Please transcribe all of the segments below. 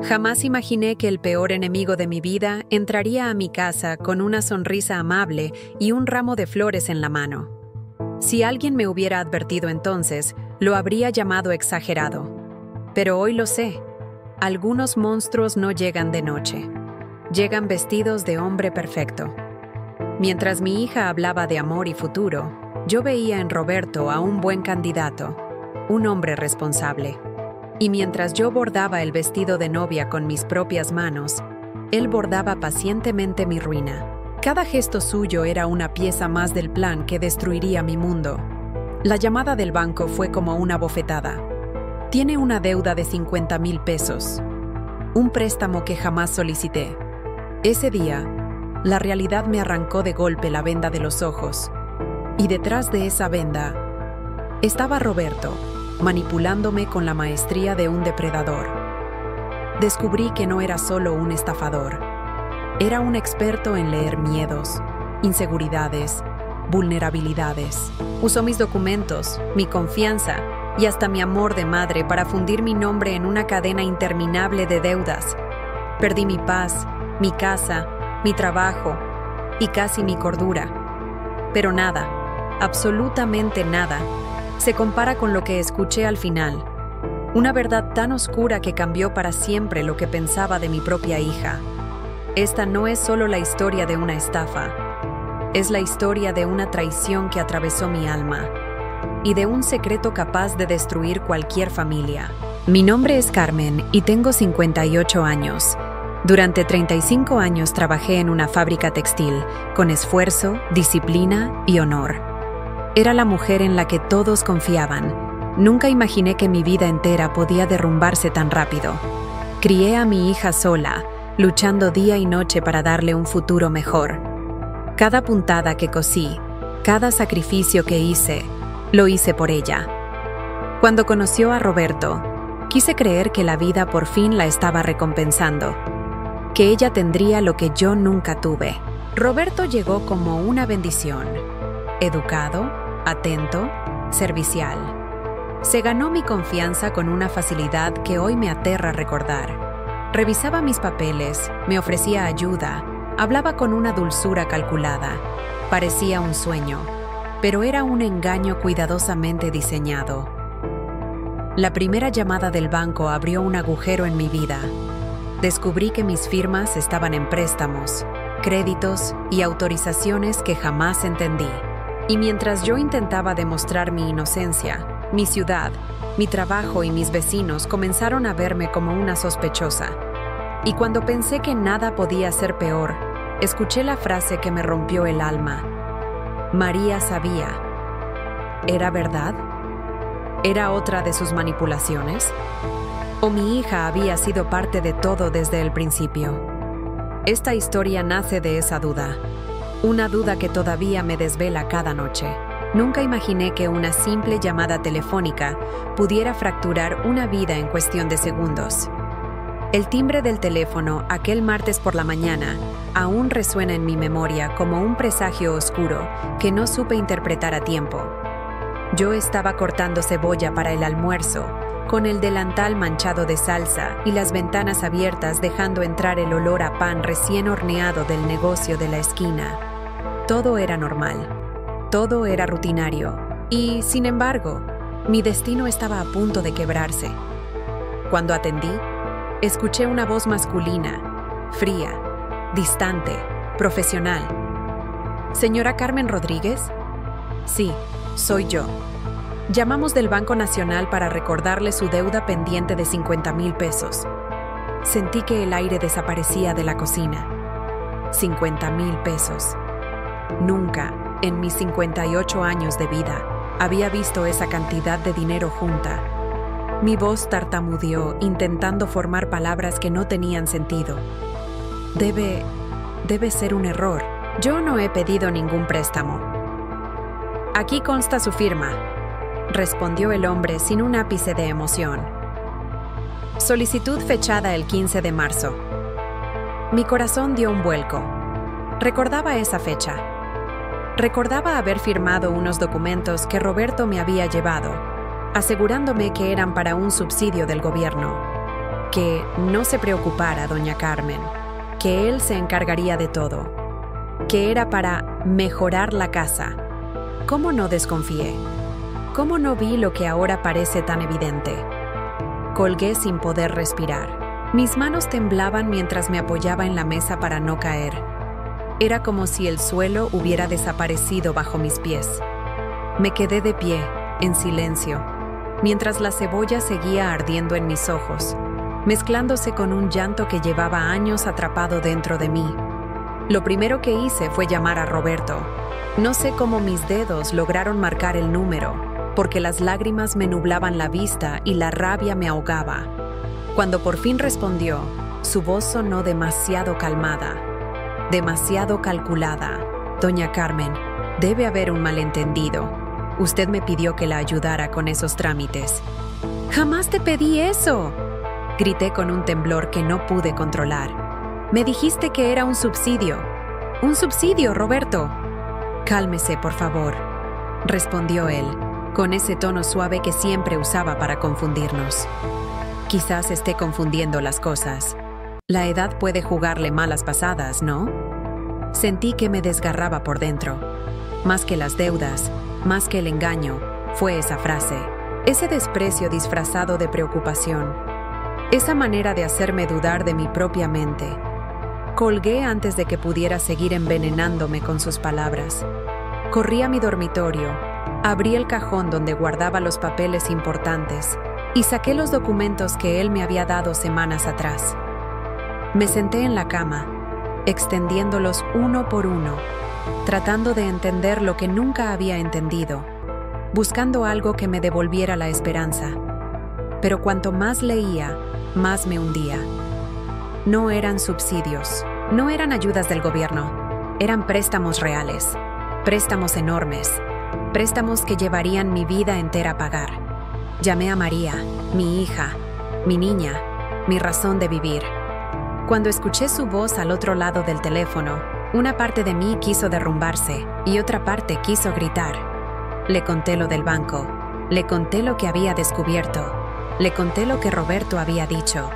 Jamás imaginé que el peor enemigo de mi vida entraría a mi casa con una sonrisa amable y un ramo de flores en la mano. Si alguien me hubiera advertido entonces, lo habría llamado exagerado. Pero hoy lo sé. Algunos monstruos no llegan de noche. Llegan vestidos de hombre perfecto. Mientras mi hija hablaba de amor y futuro, yo veía en Roberto a un buen candidato, un hombre responsable. Y mientras yo bordaba el vestido de novia con mis propias manos, él bordaba pacientemente mi ruina. Cada gesto suyo era una pieza más del plan que destruiría mi mundo. La llamada del banco fue como una bofetada. Tiene una deuda de 50,000 pesos. Un préstamo que jamás solicité. Ese día, la realidad me arrancó de golpe la venda de los ojos. Y detrás de esa venda, estaba Roberto, manipulándome con la maestría de un depredador. Descubrí que no era solo un estafador. Era un experto en leer miedos, inseguridades, vulnerabilidades. Usó mis documentos, mi confianza y hasta mi amor de madre para fundir mi nombre en una cadena interminable de deudas. Perdí mi paz, mi casa, mi trabajo y casi mi cordura. Pero nada, absolutamente nada, se compara con lo que escuché al final. Una verdad tan oscura que cambió para siempre lo que pensaba de mi propia hija. Esta no es solo la historia de una estafa, es la historia de una traición que atravesó mi alma y de un secreto capaz de destruir cualquier familia. Mi nombre es Carmen y tengo 58 años. Durante 35 años trabajé en una fábrica textil, con esfuerzo, disciplina y honor. Era la mujer en la que todos confiaban. Nunca imaginé que mi vida entera podía derrumbarse tan rápido. Crié a mi hija sola, luchando día y noche para darle un futuro mejor. Cada puntada que cosí, cada sacrificio que hice, lo hice por ella. Cuando conoció a Roberto, quise creer que la vida por fin la estaba recompensando, que ella tendría lo que yo nunca tuve. Roberto llegó como una bendición. Educado, atento, servicial. Se ganó mi confianza con una facilidad que hoy me aterra recordar. Revisaba mis papeles, me ofrecía ayuda, hablaba con una dulzura calculada. Parecía un sueño, pero era un engaño cuidadosamente diseñado. La primera llamada del banco abrió un agujero en mi vida. Descubrí que mis firmas estaban en préstamos, créditos y autorizaciones que jamás entendí. Y mientras yo intentaba demostrar mi inocencia, mi ciudad, mi trabajo y mis vecinos comenzaron a verme como una sospechosa. Y cuando pensé que nada podía ser peor, escuché la frase que me rompió el alma. María sabía. ¿Era verdad? ¿Era otra de sus manipulaciones? ¿O mi hija había sido parte de todo desde el principio? Esta historia nace de esa duda. Una duda que todavía me desvela cada noche. Nunca imaginé que una simple llamada telefónica pudiera fracturar una vida en cuestión de segundos. El timbre del teléfono aquel martes por la mañana aún resuena en mi memoria como un presagio oscuro que no supe interpretar a tiempo. Yo estaba cortando cebolla para el almuerzo, con el delantal manchado de salsa y las ventanas abiertas dejando entrar el olor a pan recién horneado del negocio de la esquina. Todo era normal, todo era rutinario y, sin embargo, mi destino estaba a punto de quebrarse. Cuando atendí, escuché una voz masculina, fría, distante, profesional. ¿Señora Carmen Rodríguez? Sí, soy yo. Llamamos del Banco Nacional para recordarle su deuda pendiente de 50,000 pesos. Sentí que el aire desaparecía de la cocina. 50,000 pesos. Nunca, en mis 58 años de vida, había visto esa cantidad de dinero junta. Mi voz tartamudeó, intentando formar palabras que no tenían sentido. Debe ser un error. Yo no he pedido ningún préstamo. Aquí consta su firma, respondió el hombre sin un ápice de emoción. Solicitud fechada el 15 de marzo. Mi corazón dio un vuelco. Recordaba esa fecha. Recordaba haber firmado unos documentos que Roberto me había llevado. asegurándome que eran para un subsidio del gobierno, que no se preocupara doña Carmen, que él se encargaría de todo, que era para mejorar la casa. ¿Cómo no desconfié? ¿Cómo no vi lo que ahora parece tan evidente? Colgué sin poder respirar. Mis manos temblaban mientras me apoyaba en la mesa para no caer. Era como si el suelo hubiera desaparecido bajo mis pies. Me quedé de pie, en silencio, mientras la cebolla seguía ardiendo en mis ojos, mezclándose con un llanto que llevaba años atrapado dentro de mí. Lo primero que hice fue llamar a Roberto. No sé cómo mis dedos lograron marcar el número, porque las lágrimas me nublaban la vista y la rabia me ahogaba. Cuando por fin respondió, su voz sonó demasiado calmada, demasiado calculada. Doña Carmen, debe haber un malentendido. Usted me pidió que la ayudara con esos trámites. ¡Jamás te pedí eso!, grité con un temblor que no pude controlar. Me dijiste que era un subsidio. ¡Un subsidio, Roberto! Cálmese, por favor, respondió él, con ese tono suave que siempre usaba para confundirnos. Quizás esté confundiendo las cosas. La edad puede jugarle malas pasadas, ¿no? Sentí que me desgarraba por dentro. Más que las deudas, más que el engaño, fue esa frase, ese desprecio disfrazado de preocupación, esa manera de hacerme dudar de mi propia mente. Colgué antes de que pudiera seguir envenenándome con sus palabras. Corrí a mi dormitorio, abrí el cajón donde guardaba los papeles importantes y saqué los documentos que él me había dado semanas atrás. Me senté en la cama, extendiéndolos uno por uno, tratando de entender lo que nunca había entendido, buscando algo que me devolviera la esperanza. Pero cuanto más leía, más me hundía. No eran subsidios, no eran ayudas del gobierno, eran préstamos reales, préstamos enormes, préstamos que llevarían mi vida entera a pagar. Llamé a María, mi hija, mi niña, mi razón de vivir. Cuando escuché su voz al otro lado del teléfono, una parte de mí quiso derrumbarse y otra parte quiso gritar. Le conté lo del banco, le conté lo que había descubierto, le conté lo que Roberto había dicho.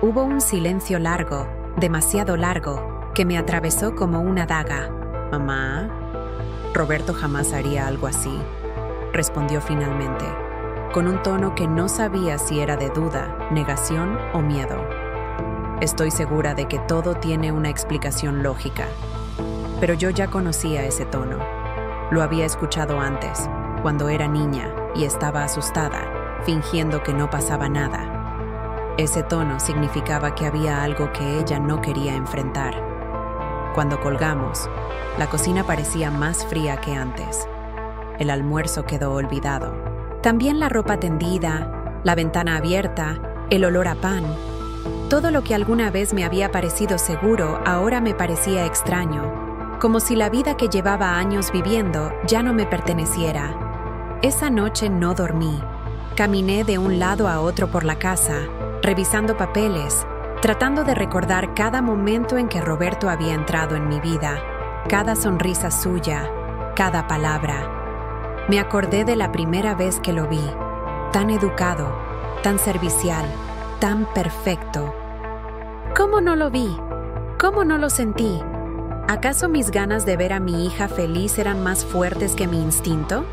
Hubo un silencio largo, demasiado largo, que me atravesó como una daga. «Mamá, Roberto jamás haría algo así», respondió finalmente, con un tono que no sabía si era de duda, negación o miedo. Estoy segura de que todo tiene una explicación lógica, pero yo ya conocía ese tono. Lo había escuchado antes, cuando era niña y estaba asustada, fingiendo que no pasaba nada. Ese tono significaba que había algo que ella no quería enfrentar. Cuando colgamos, la cocina parecía más fría que antes. El almuerzo quedó olvidado. También la ropa tendida, la ventana abierta, el olor a pan. Todo lo que alguna vez me había parecido seguro ahora me parecía extraño, como si la vida que llevaba años viviendo ya no me perteneciera. Esa noche no dormí. Caminé de un lado a otro por la casa, revisando papeles, tratando de recordar cada momento en que Roberto había entrado en mi vida, cada sonrisa suya, cada palabra. Me acordé de la primera vez que lo vi, tan educado, tan servicial, tan perfecto. ¿Cómo no lo vi? ¿Cómo no lo sentí? ¿Acaso mis ganas de ver a mi hija feliz eran más fuertes que mi instinto?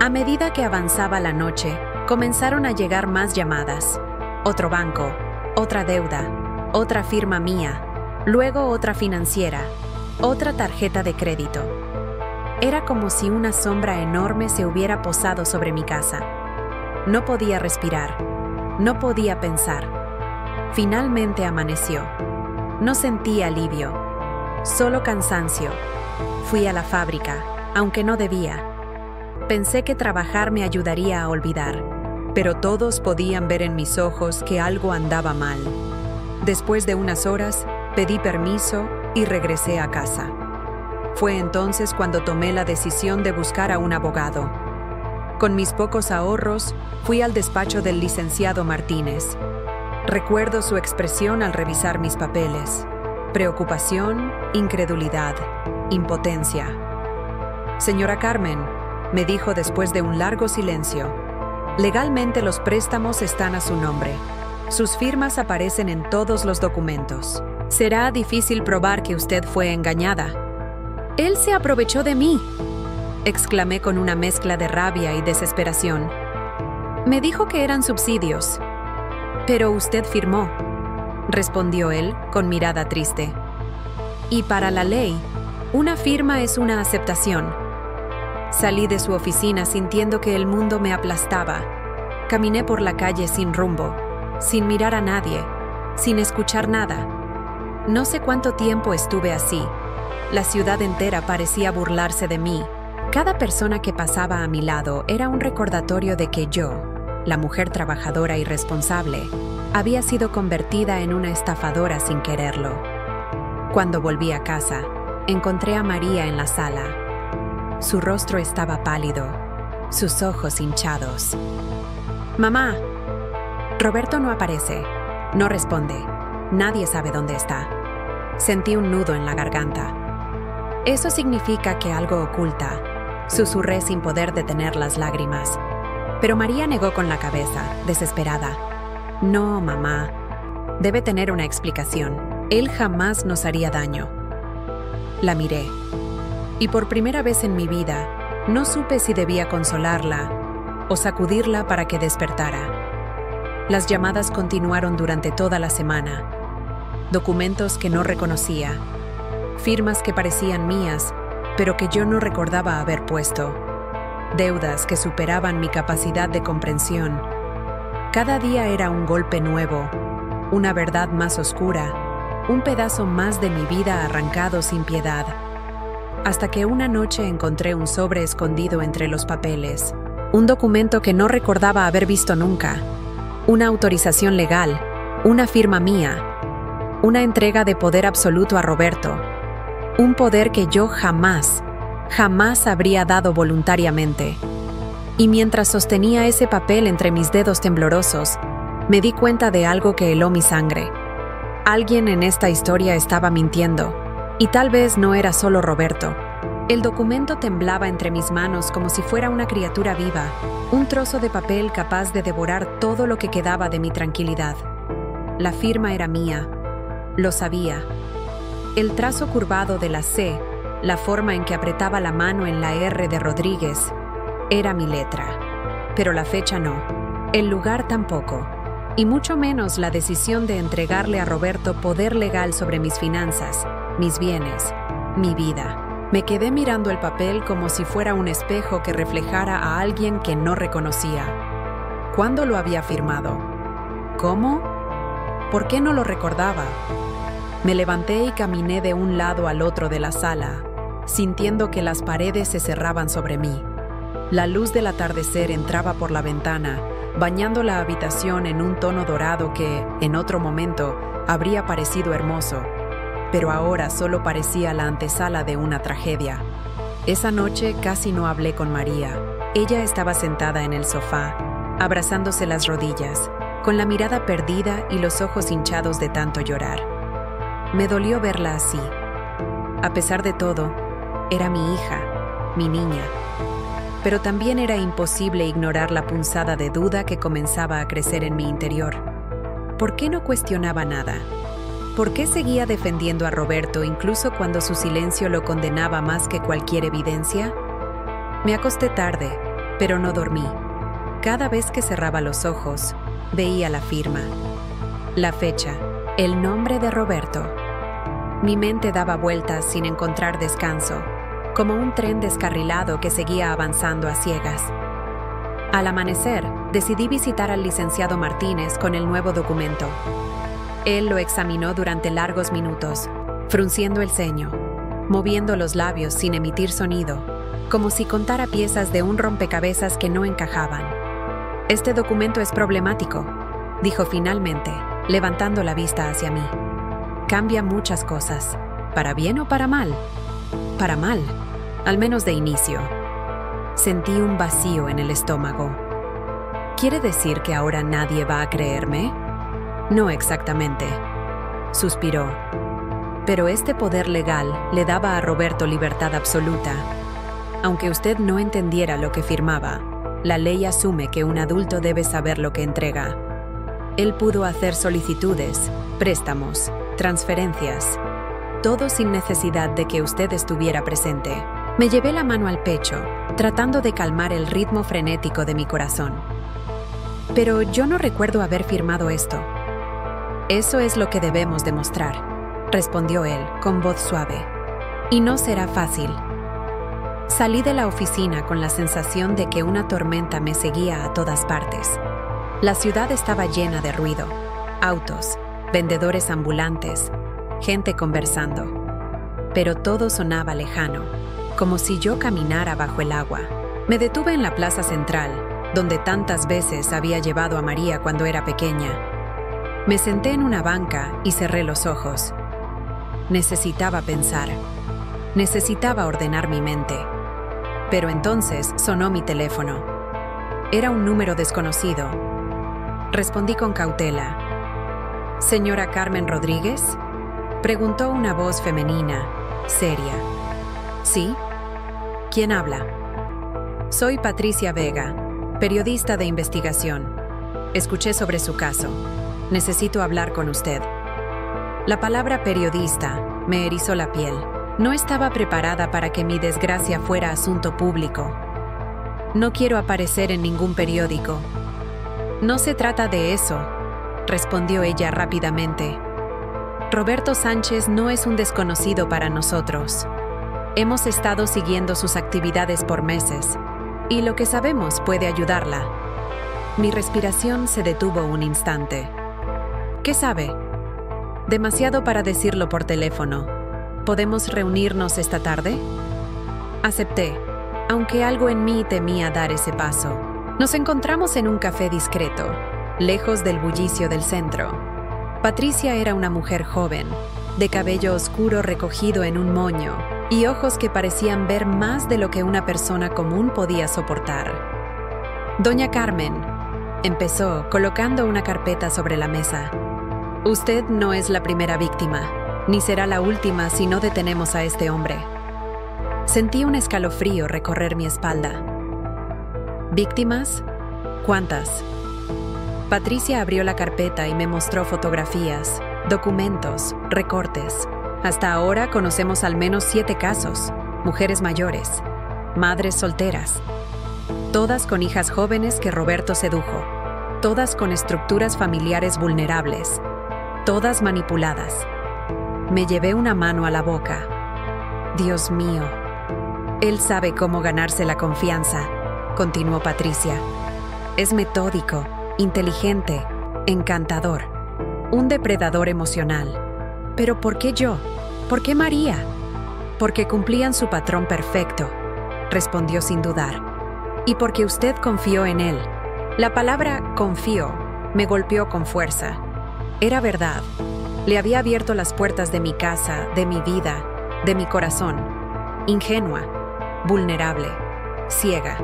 A medida que avanzaba la noche, comenzaron a llegar más llamadas. Otro banco, otra deuda, otra firma mía, luego otra financiera, otra tarjeta de crédito. Era como si una sombra enorme se hubiera posado sobre mi casa. No podía respirar, no podía pensar. Finalmente amaneció. No sentí alivio, solo cansancio. Fui a la fábrica, aunque no debía. Pensé que trabajar me ayudaría a olvidar, pero todos podían ver en mis ojos que algo andaba mal. Después de unas horas, pedí permiso y regresé a casa. Fue entonces cuando tomé la decisión de buscar a un abogado. Con mis pocos ahorros, fui al despacho del licenciado Martínez. Recuerdo su expresión al revisar mis papeles. Preocupación, incredulidad, impotencia. «Señora Carmen», me dijo después de un largo silencio, Legalmente los préstamos están a su nombre. Sus firmas aparecen en todos los documentos. Será difícil probar que usted fue engañada. Él se aprovechó de mí, exclamé con una mezcla de rabia y desesperación. Me dijo que eran subsidios. Pero usted firmó, respondió él con mirada triste. Y para la ley, una firma es una aceptación. Salí de su oficina sintiendo que el mundo me aplastaba. Caminé por la calle sin rumbo, sin mirar a nadie, sin escuchar nada. No sé cuánto tiempo estuve así. La ciudad entera parecía burlarse de mí. Cada persona que pasaba a mi lado era un recordatorio de que yo, la mujer trabajadora y responsable, había sido convertida en una estafadora sin quererlo. Cuando volví a casa, encontré a María en la sala. Su rostro estaba pálido, sus ojos hinchados. «Mamá, Roberto no aparece, no responde, nadie sabe dónde está». Sentí un nudo en la garganta. «Eso significa que algo oculta», susurré sin poder detener las lágrimas. Pero María negó con la cabeza, desesperada. «No, mamá. Debe tener una explicación. Él jamás nos haría daño». La miré. Y por primera vez en mi vida, no supe si debía consolarla o sacudirla para que despertara. Las llamadas continuaron durante toda la semana. Documentos que no reconocía. Firmas que parecían mías, pero que yo no recordaba haber puesto. Deudas que superaban mi capacidad de comprensión. Cada día era un golpe nuevo, una verdad más oscura, un pedazo más de mi vida arrancado sin piedad. Hasta que una noche encontré un sobre escondido entre los papeles. Un documento que no recordaba haber visto nunca. Una autorización legal, una firma mía. Una entrega de poder absoluto a Roberto. Un poder que yo jamás habría dado voluntariamente. Y mientras sostenía ese papel entre mis dedos temblorosos, me di cuenta de algo que heló mi sangre. Alguien en esta historia estaba mintiendo, y tal vez no era solo Roberto. El documento temblaba entre mis manos como si fuera una criatura viva, un trozo de papel capaz de devorar todo lo que quedaba de mi tranquilidad. La firma era mía, lo sabía. El trazo curvado de la C, la forma en que apretaba la mano en la R de Rodríguez, era mi letra. Pero la fecha no, el lugar tampoco, y mucho menos la decisión de entregarle a Roberto poder legal sobre mis finanzas, mis bienes, mi vida. Me quedé mirando el papel como si fuera un espejo que reflejara a alguien que no reconocía. ¿Cuándo lo había firmado? ¿Cómo? ¿Por qué no lo recordaba? Me levanté y caminé de un lado al otro de la sala, sintiendo que las paredes se cerraban sobre mí. La luz del atardecer entraba por la ventana, bañando la habitación en un tono dorado que, en otro momento, habría parecido hermoso, pero ahora solo parecía la antesala de una tragedia. Esa noche casi no hablé con María. Ella estaba sentada en el sofá, abrazándose las rodillas, con la mirada perdida y los ojos hinchados de tanto llorar. Me dolió verla así. A pesar de todo, era mi hija, mi niña. Pero también era imposible ignorar la punzada de duda que comenzaba a crecer en mi interior. ¿Por qué no cuestionaba nada? ¿Por qué seguía defendiendo a Roberto incluso cuando su silencio lo condenaba más que cualquier evidencia? Me acosté tarde, pero no dormí. Cada vez que cerraba los ojos, veía la firma, la fecha, el nombre de Roberto. Mi mente daba vueltas sin encontrar descanso, como un tren descarrilado que seguía avanzando a ciegas. Al amanecer, decidí visitar al licenciado Martínez con el nuevo documento. Él lo examinó durante largos minutos, frunciendo el ceño, moviendo los labios sin emitir sonido, como si contara piezas de un rompecabezas que no encajaban. «Este documento es problemático», dijo finalmente, levantando la vista hacia mí. «Cambia muchas cosas, para bien o para mal». «Para mal, al menos de inicio». Sentí un vacío en el estómago. ¿Quiere decir que ahora nadie va a creerme? No exactamente, suspiró. Pero este poder legal le daba a Roberto libertad absoluta. Aunque usted no entendiera lo que firmaba, La ley asume que un adulto debe saber lo que entrega. Él pudo hacer solicitudes, préstamos, transferencias, todo sin necesidad de que usted estuviera presente. Me llevé la mano al pecho, tratando de calmar el ritmo frenético de mi corazón. Pero yo no recuerdo haber firmado esto. Eso es lo que debemos demostrar, respondió él con voz suave. Y no será fácil. Salí de la oficina con la sensación de que una tormenta me seguía a todas partes. La ciudad estaba llena de ruido, autos, vendedores ambulantes, gente conversando. Pero todo sonaba lejano, como si yo caminara bajo el agua. Me detuve en la plaza central, donde tantas veces había llevado a María cuando era pequeña. Me senté en una banca y cerré los ojos. Necesitaba pensar. Necesitaba ordenar mi mente. Pero entonces sonó mi teléfono. Era un número desconocido. Respondí con cautela. ¿Señora Carmen Rodríguez?, preguntó una voz femenina, seria. ¿Sí? ¿Quién habla? Soy Patricia Vega, periodista de investigación. Escuché sobre su caso. Necesito hablar con usted. La palabra periodista me erizó la piel. No estaba preparada para que mi desgracia fuera asunto público. No quiero aparecer en ningún periódico. No se trata de eso, respondió ella rápidamente. Roberto Sánchez no es un desconocido para nosotros. Hemos estado siguiendo sus actividades por meses, y lo que sabemos puede ayudarla. Mi respiración se detuvo un instante. ¿Qué sabe? Demasiado para decirlo por teléfono. ¿Podemos reunirnos esta tarde? Acepté, aunque algo en mí temía dar ese paso. Nos encontramos en un café discreto, lejos del bullicio del centro. Patricia era una mujer joven, de cabello oscuro recogido en un moño y ojos que parecían ver más de lo que una persona común podía soportar. Doña Carmen, empezó colocando una carpeta sobre la mesa. Usted no es la primera víctima, ni será la última si no detenemos a este hombre. Sentí un escalofrío recorrer mi espalda. ¿Víctimas? ¿Cuántas? Patricia abrió la carpeta y me mostró fotografías, documentos, recortes. Hasta ahora conocemos al menos 7 casos, mujeres mayores, madres solteras, todas con hijas jóvenes que Roberto sedujo, todas con estructuras familiares vulnerables, todas manipuladas. Me llevé una mano a la boca. Dios mío. Él sabe cómo ganarse la confianza, continuó Patricia. Es metódico, inteligente, encantador, un depredador emocional. ¿Pero por qué yo? ¿Por qué María? Porque cumplían su patrón perfecto, respondió sin dudar. Y porque usted confió en él. La palabra confió me golpeó con fuerza. Era verdad. Le había abierto las puertas de mi casa, de mi vida, de mi corazón. Ingenua, vulnerable, ciega.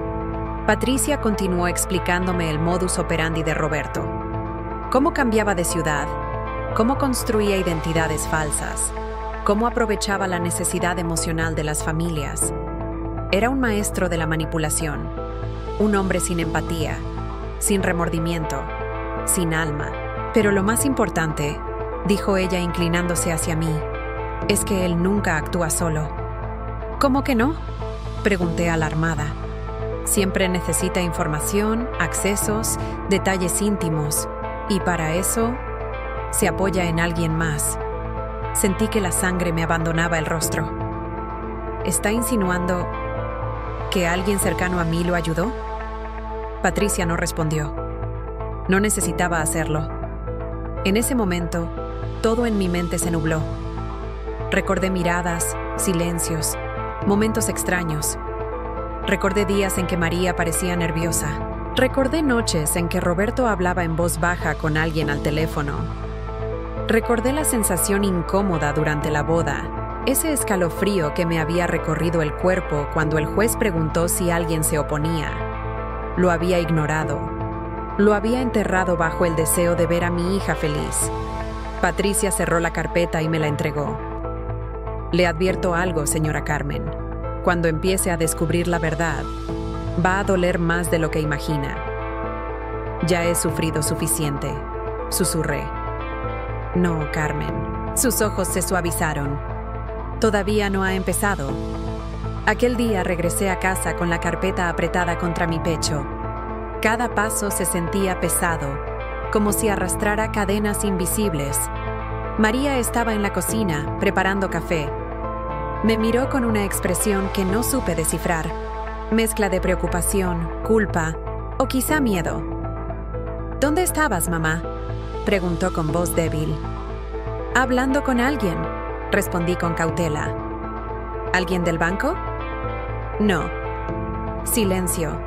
Patricia continuó explicándome el modus operandi de Roberto. Cómo cambiaba de ciudad, cómo construía identidades falsas, cómo aprovechaba la necesidad emocional de las familias. Era un maestro de la manipulación, un hombre sin empatía, sin remordimiento, sin alma. Pero lo más importante, dijo ella inclinándose hacia mí, es que él nunca actúa solo. ¿Cómo que no?, pregunté alarmada. Siempre necesita información, accesos, detalles íntimos, y para eso se apoya en alguien más. Sentí que la sangre me abandonaba el rostro. ¿Está insinuando que alguien cercano a mí lo ayudó? Patricia no respondió. No necesitaba hacerlo. En ese momento, todo en mi mente se nubló. Recordé miradas, silencios, momentos extraños. Recordé días en que María parecía nerviosa. Recordé noches en que Roberto hablaba en voz baja con alguien al teléfono. Recordé la sensación incómoda durante la boda, ese escalofrío que me había recorrido el cuerpo cuando el juez preguntó si alguien se oponía. Lo había ignorado. Lo había enterrado bajo el deseo de ver a mi hija feliz. Patricia cerró la carpeta y me la entregó. Le advierto algo, señora Carmen. Cuando empiece a descubrir la verdad, Va a doler más de lo que imagina. Ya he sufrido suficiente, susurré. No, Carmen. Sus ojos se suavizaron. Todavía no ha empezado. Aquel día regresé a casa con la carpeta apretada contra mi pecho. Cada paso se sentía pesado, como si arrastrara cadenas invisibles. María estaba en la cocina, preparando café. Me miró con una expresión que no supe descifrar, mezcla de preocupación, culpa o quizá miedo. ¿Dónde estabas, mamá?, preguntó con voz débil. Hablando con alguien, respondí con cautela. ¿Alguien del banco? No. Silencio.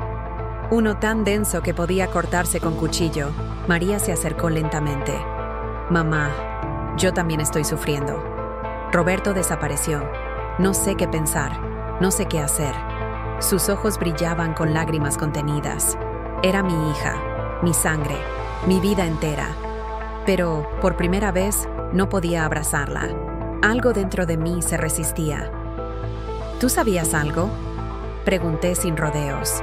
Uno tan denso que podía cortarse con cuchillo. María se acercó lentamente. Mamá, yo también estoy sufriendo. Roberto desapareció. No sé qué pensar, no sé qué hacer. Sus ojos brillaban con lágrimas contenidas. Era mi hija, mi sangre, mi vida entera. Pero, por primera vez, no podía abrazarla. Algo dentro de mí se resistía. ¿Tú sabías algo?, pregunté sin rodeos.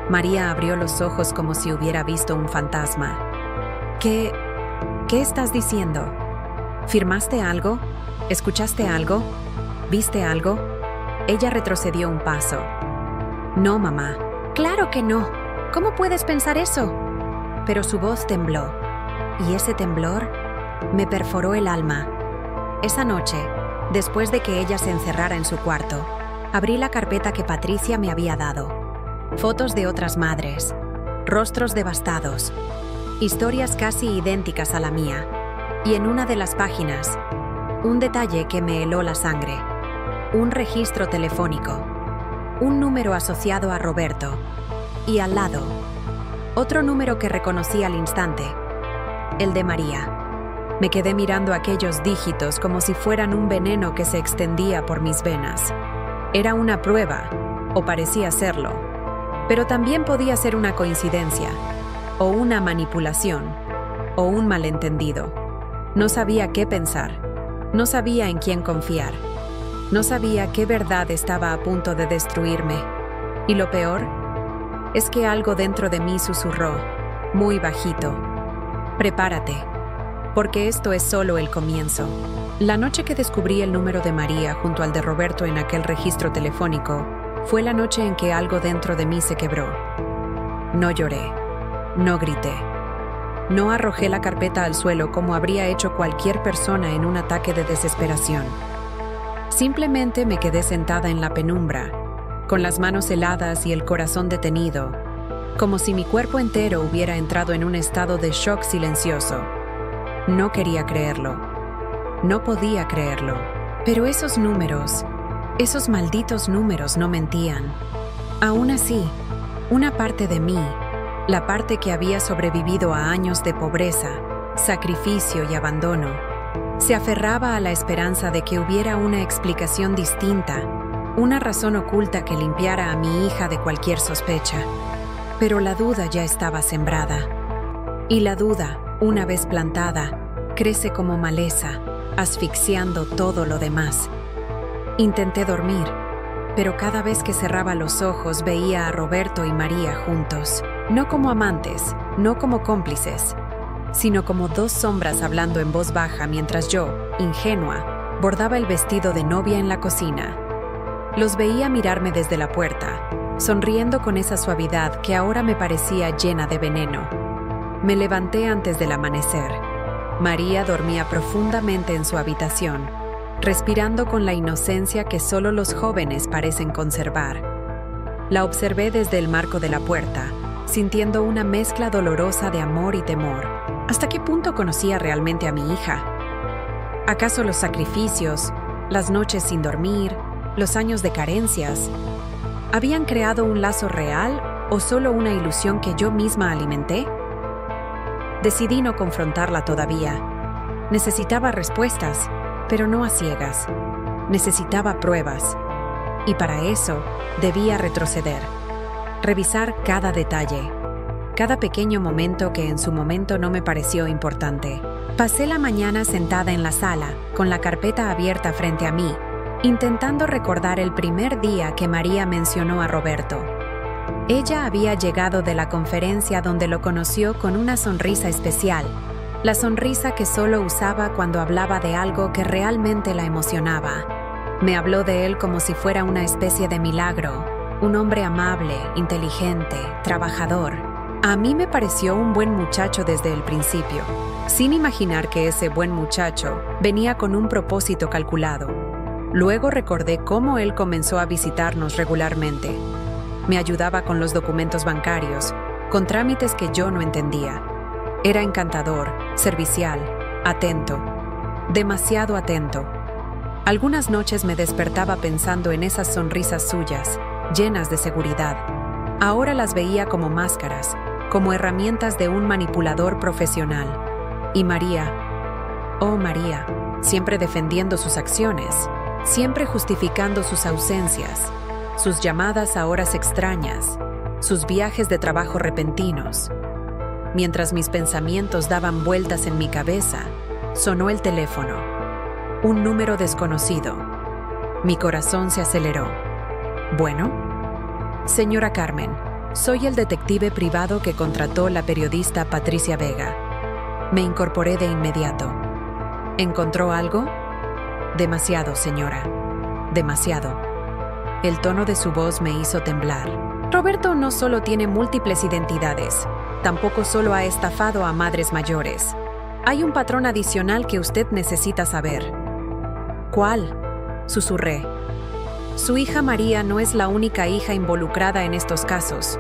María abrió los ojos como si hubiera visto un fantasma. ¿Qué estás diciendo? ¿Firmaste algo? ¿Escuchaste algo? ¿Viste algo? Ella retrocedió un paso. No, mamá. Claro que no. ¿Cómo puedes pensar eso? Pero su voz tembló. Y ese temblor me perforó el alma. Esa noche, después de que ella se encerrara en su cuarto, abrí la carpeta que Patricia me había dado. Fotos de otras madres, rostros devastados, historias casi idénticas a la mía. Y en una de las páginas, un detalle que me heló la sangre. Un registro telefónico. Un número asociado a Roberto. Y al lado, otro número que reconocí al instante. El de María. Me quedé mirando aquellos dígitos como si fueran un veneno que se extendía por mis venas. Era una prueba, o parecía serlo, pero también podía ser una coincidencia, o una manipulación, o un malentendido. No sabía qué pensar, no sabía en quién confiar, no sabía qué verdad estaba a punto de destruirme. Y lo peor es que algo dentro de mí susurró, muy bajito: prepárate, porque esto es solo el comienzo. La noche que descubrí el número de María junto al de Roberto en aquel registro telefónico, fue la noche en que algo dentro de mí se quebró. No lloré, no grité, no arrojé la carpeta al suelo como habría hecho cualquier persona en un ataque de desesperación. Simplemente me quedé sentada en la penumbra, con las manos heladas y el corazón detenido, como si mi cuerpo entero hubiera entrado en un estado de shock silencioso. No quería creerlo. No podía creerlo. Pero esos números, esos malditos números no mentían. Aún así, una parte de mí, la parte que había sobrevivido a años de pobreza, sacrificio y abandono, se aferraba a la esperanza de que hubiera una explicación distinta, una razón oculta que limpiara a mi hija de cualquier sospecha. Pero la duda ya estaba sembrada. Y la duda, una vez plantada, crece como maleza, asfixiando todo lo demás. Intenté dormir, pero cada vez que cerraba los ojos veía a Roberto y María juntos, no como amantes, no como cómplices, sino como dos sombras hablando en voz baja mientras yo, ingenua, bordaba el vestido de novia en la cocina. Los veía mirarme desde la puerta, sonriendo con esa suavidad que ahora me parecía llena de veneno. Me levanté antes del amanecer. María dormía profundamente en su habitación, respirando con la inocencia que solo los jóvenes parecen conservar. La observé desde el marco de la puerta, sintiendo una mezcla dolorosa de amor y temor. ¿Hasta qué punto conocía realmente a mi hija? ¿Acaso los sacrificios, las noches sin dormir, los años de carencias, habían creado un lazo real o solo una ilusión que yo misma alimenté? Decidí no confrontarla todavía. Necesitaba respuestas, pero no a ciegas. Necesitaba pruebas. Y para eso, debía retroceder. Revisar cada detalle. Cada pequeño momento que en su momento no me pareció importante. Pasé la mañana sentada en la sala, con la carpeta abierta frente a mí, intentando recordar el primer día que María mencionó a Roberto. Ella había llegado de la conferencia donde lo conoció con una sonrisa especial, la sonrisa que solo usaba cuando hablaba de algo que realmente la emocionaba. Me habló de él como si fuera una especie de milagro, un hombre amable, inteligente, trabajador. A mí me pareció un buen muchacho desde el principio, sin imaginar que ese buen muchacho venía con un propósito calculado. Luego recordé cómo él comenzó a visitarnos regularmente. Me ayudaba con los documentos bancarios, con trámites que yo no entendía. Era encantador, servicial, atento, demasiado atento. Algunas noches me despertaba pensando en esas sonrisas suyas, llenas de seguridad. Ahora las veía como máscaras, como herramientas de un manipulador profesional. Y María, oh María, siempre defendiendo sus acciones, siempre justificando sus ausencias, sus llamadas a horas extrañas, sus viajes de trabajo repentinos. Mientras mis pensamientos daban vueltas en mi cabeza, sonó el teléfono. Un número desconocido. Mi corazón se aceleró. ¿Bueno? Señora Carmen, soy el detective privado que contrató la periodista Patricia Vega. Me incorporé de inmediato. ¿Encontró algo? Demasiado, señora. Demasiado. El tono de su voz me hizo temblar. Roberto no solo tiene múltiples identidades, tampoco solo ha estafado a madres mayores. Hay un patrón adicional que usted necesita saber. ¿Cuál? Susurré. Su hija María no es la única hija involucrada en estos casos.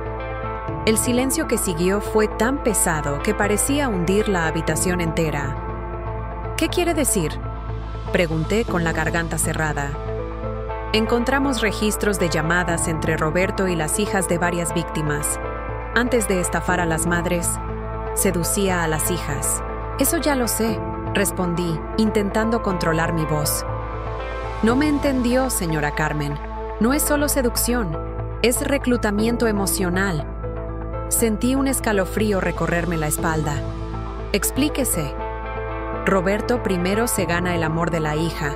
El silencio que siguió fue tan pesado que parecía hundir la habitación entera. ¿Qué quiere decir?, pregunté con la garganta cerrada. Encontramos registros de llamadas entre Roberto y las hijas de varias víctimas. Antes de estafar a las madres, seducía a las hijas. Eso ya lo sé, respondí, intentando controlar mi voz. No me entendió, señora Carmen. No es solo seducción, es reclutamiento emocional. Sentí un escalofrío recorrerme la espalda. Explíquese. Roberto primero se gana el amor de la hija.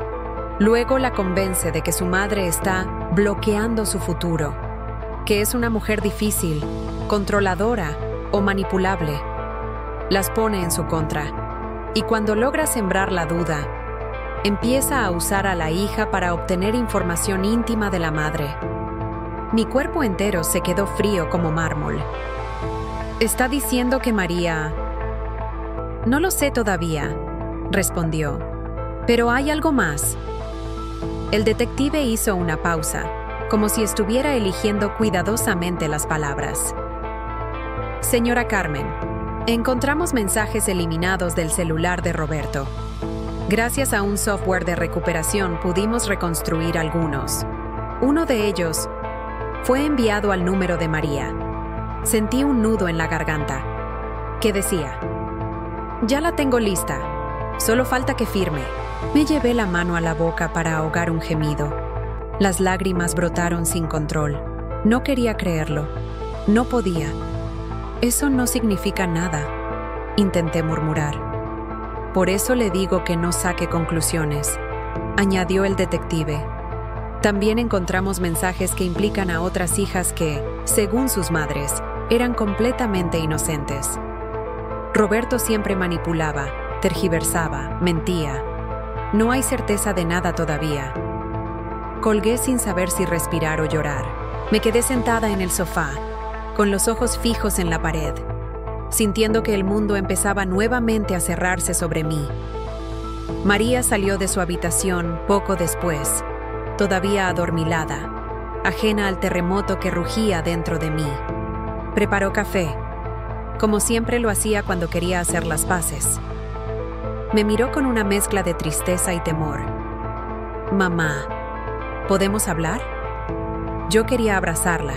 Luego la convence de que su madre está bloqueando su futuro, que es una mujer difícil, controladora o manipulable. Las pone en su contra. Y cuando logra sembrar la duda, empieza a usar a la hija para obtener información íntima de la madre. Mi cuerpo entero se quedó frío como mármol. ¿Está diciendo que María...? No lo sé todavía, respondió. Pero hay algo más. El detective hizo una pausa, como si estuviera eligiendo cuidadosamente las palabras. Señora Carmen, encontramos mensajes eliminados del celular de Roberto. Gracias a un software de recuperación pudimos reconstruir algunos. Uno de ellos fue enviado al número de María. Sentí un nudo en la garganta. ¿Qué decía? Ya la tengo lista. Solo falta que firme. Me llevé la mano a la boca para ahogar un gemido. Las lágrimas brotaron sin control. No quería creerlo. No podía. Eso no significa nada, intenté murmurar. Por eso le digo que no saque conclusiones, añadió el detective. También encontramos mensajes que implican a otras hijas que, según sus madres, eran completamente inocentes. Roberto siempre manipulaba, tergiversaba, mentía. No hay certeza de nada todavía. Colgué sin saber si respirar o llorar. Me quedé sentada en el sofá, con los ojos fijos en la pared, sintiendo que el mundo empezaba nuevamente a cerrarse sobre mí. María salió de su habitación poco después, todavía adormilada, ajena al terremoto que rugía dentro de mí. Preparó café, como siempre lo hacía cuando quería hacer las paces. Me miró con una mezcla de tristeza y temor. Mamá, ¿podemos hablar? Yo quería abrazarla.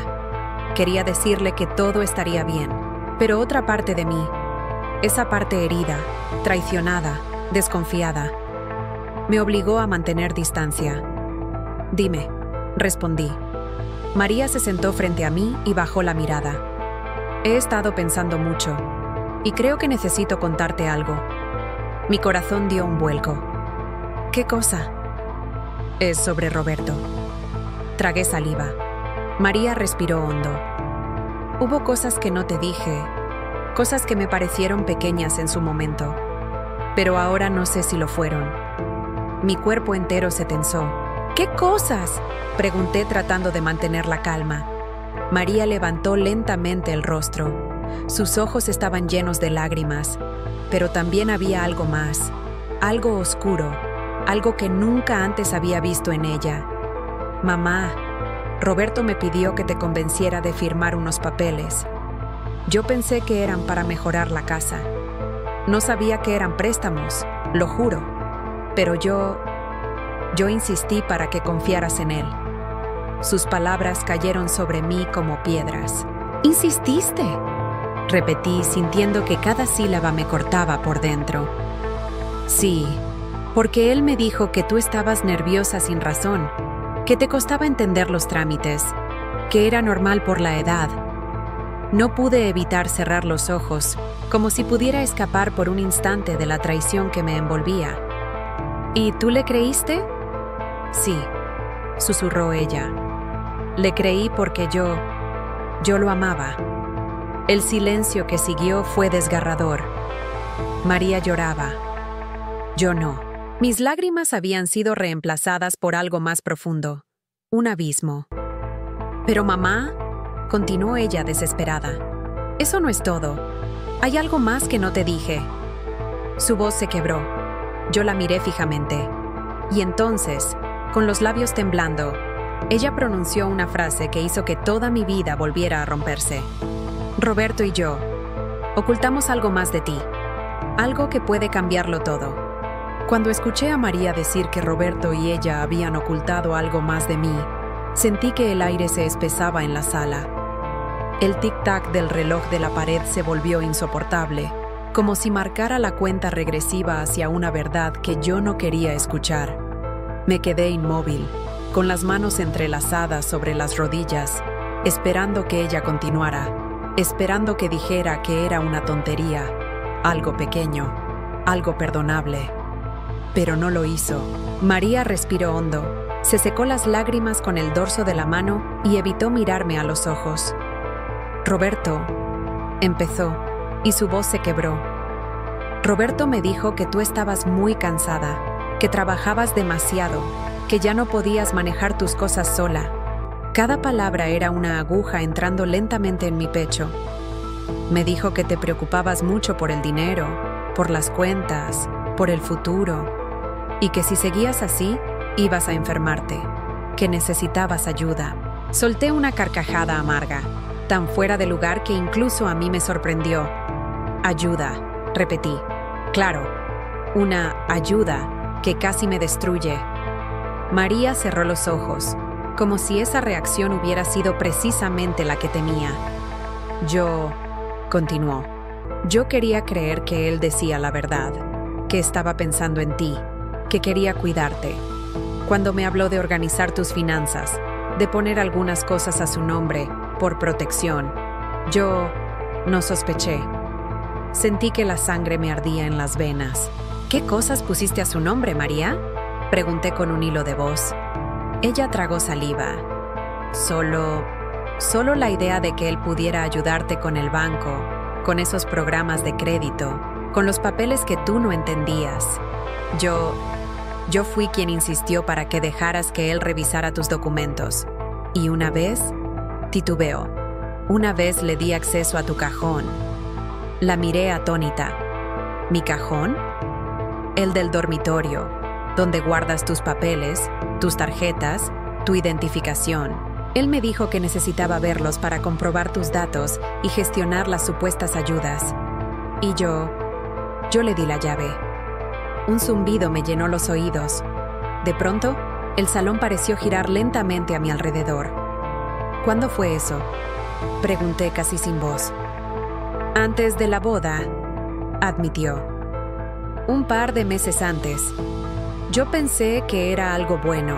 Quería decirle que todo estaría bien, pero otra parte de mí, esa parte herida, traicionada, desconfiada, me obligó a mantener distancia. Dime, respondí. María se sentó frente a mí y bajó la mirada. He estado pensando mucho, y creo que necesito contarte algo. Mi corazón dio un vuelco. ¿Qué cosa? Es sobre Roberto. Tragué saliva. María respiró hondo. Hubo cosas que no te dije, cosas que me parecieron pequeñas en su momento, pero ahora no sé si lo fueron. Mi cuerpo entero se tensó. ¿Qué cosas?, pregunté tratando de mantener la calma. María levantó lentamente el rostro. Sus ojos estaban llenos de lágrimas, pero también había algo más, algo oscuro, algo que nunca antes había visto en ella. Mamá, Roberto me pidió que te convenciera de firmar unos papeles. Yo pensé que eran para mejorar la casa. No sabía que eran préstamos, lo juro, pero yo insistí para que confiaras en él. Sus palabras cayeron sobre mí como piedras. ¿Insististe?, repetí, sintiendo que cada sílaba me cortaba por dentro. Sí, porque él me dijo que tú estabas nerviosa sin razón, que te costaba entender los trámites, que era normal por la edad. No pude evitar cerrar los ojos, como si pudiera escapar por un instante de la traición que me envolvía. ¿Y tú le creíste? Sí, susurró ella. Le creí porque yo lo amaba. El silencio que siguió fue desgarrador. María lloraba. Yo no. Mis lágrimas habían sido reemplazadas por algo más profundo, un abismo. Pero mamá, continuó ella desesperada, eso no es todo. Hay algo más que no te dije. Su voz se quebró. Yo la miré fijamente. Y entonces, con los labios temblando, ella pronunció una frase que hizo que toda mi vida volviera a romperse. Roberto y yo ocultamos algo más de ti, algo que puede cambiarlo todo. Cuando escuché a María decir que Roberto y ella habían ocultado algo más de mí, sentí que el aire se espesaba en la sala. El tic-tac del reloj de la pared se volvió insoportable, como si marcara la cuenta regresiva hacia una verdad que yo no quería escuchar. Me quedé inmóvil, con las manos entrelazadas sobre las rodillas, esperando que ella continuara, esperando que dijera que era una tontería, algo pequeño, algo perdonable. Pero no lo hizo. María respiró hondo, se secó las lágrimas con el dorso de la mano y evitó mirarme a los ojos. Roberto, empezó, y su voz se quebró. Roberto me dijo que tú estabas muy cansada, que trabajabas demasiado, que ya no podías manejar tus cosas sola. Cada palabra era una aguja entrando lentamente en mi pecho. Me dijo que te preocupabas mucho por el dinero, por las cuentas, por el futuro, y que si seguías así, ibas a enfermarte, que necesitabas ayuda. Solté una carcajada amarga, tan fuera de lugar que incluso a mí me sorprendió. Ayuda, repetí. Claro, una ayuda que casi me destruye. María cerró los ojos, como si esa reacción hubiera sido precisamente la que temía. Continuó. Yo quería creer que él decía la verdad, que estaba pensando en ti, que quería cuidarte. Cuando me habló de organizar tus finanzas, de poner algunas cosas a su nombre, por protección, yo no sospeché. Sentí que la sangre me ardía en las venas. ¿Qué cosas pusiste a su nombre, María?, pregunté con un hilo de voz. Ella tragó saliva. Solo la idea de que él pudiera ayudarte con el banco, con esos programas de crédito, con los papeles que tú no entendías. Yo fui quien insistió para que dejaras que él revisara tus documentos. Y una vez, titubeó. Una vez le di acceso a tu cajón. La miré atónita. ¿Mi cajón? El del dormitorio, donde guardas tus papeles, tus tarjetas, tu identificación. Él me dijo que necesitaba verlos para comprobar tus datos y gestionar las supuestas ayudas. Y yo le di la llave. Un zumbido me llenó los oídos. De pronto, el salón pareció girar lentamente a mi alrededor. ¿Cuándo fue eso?, pregunté casi sin voz. Antes de la boda, admitió. Un par de meses antes. Yo pensé que era algo bueno,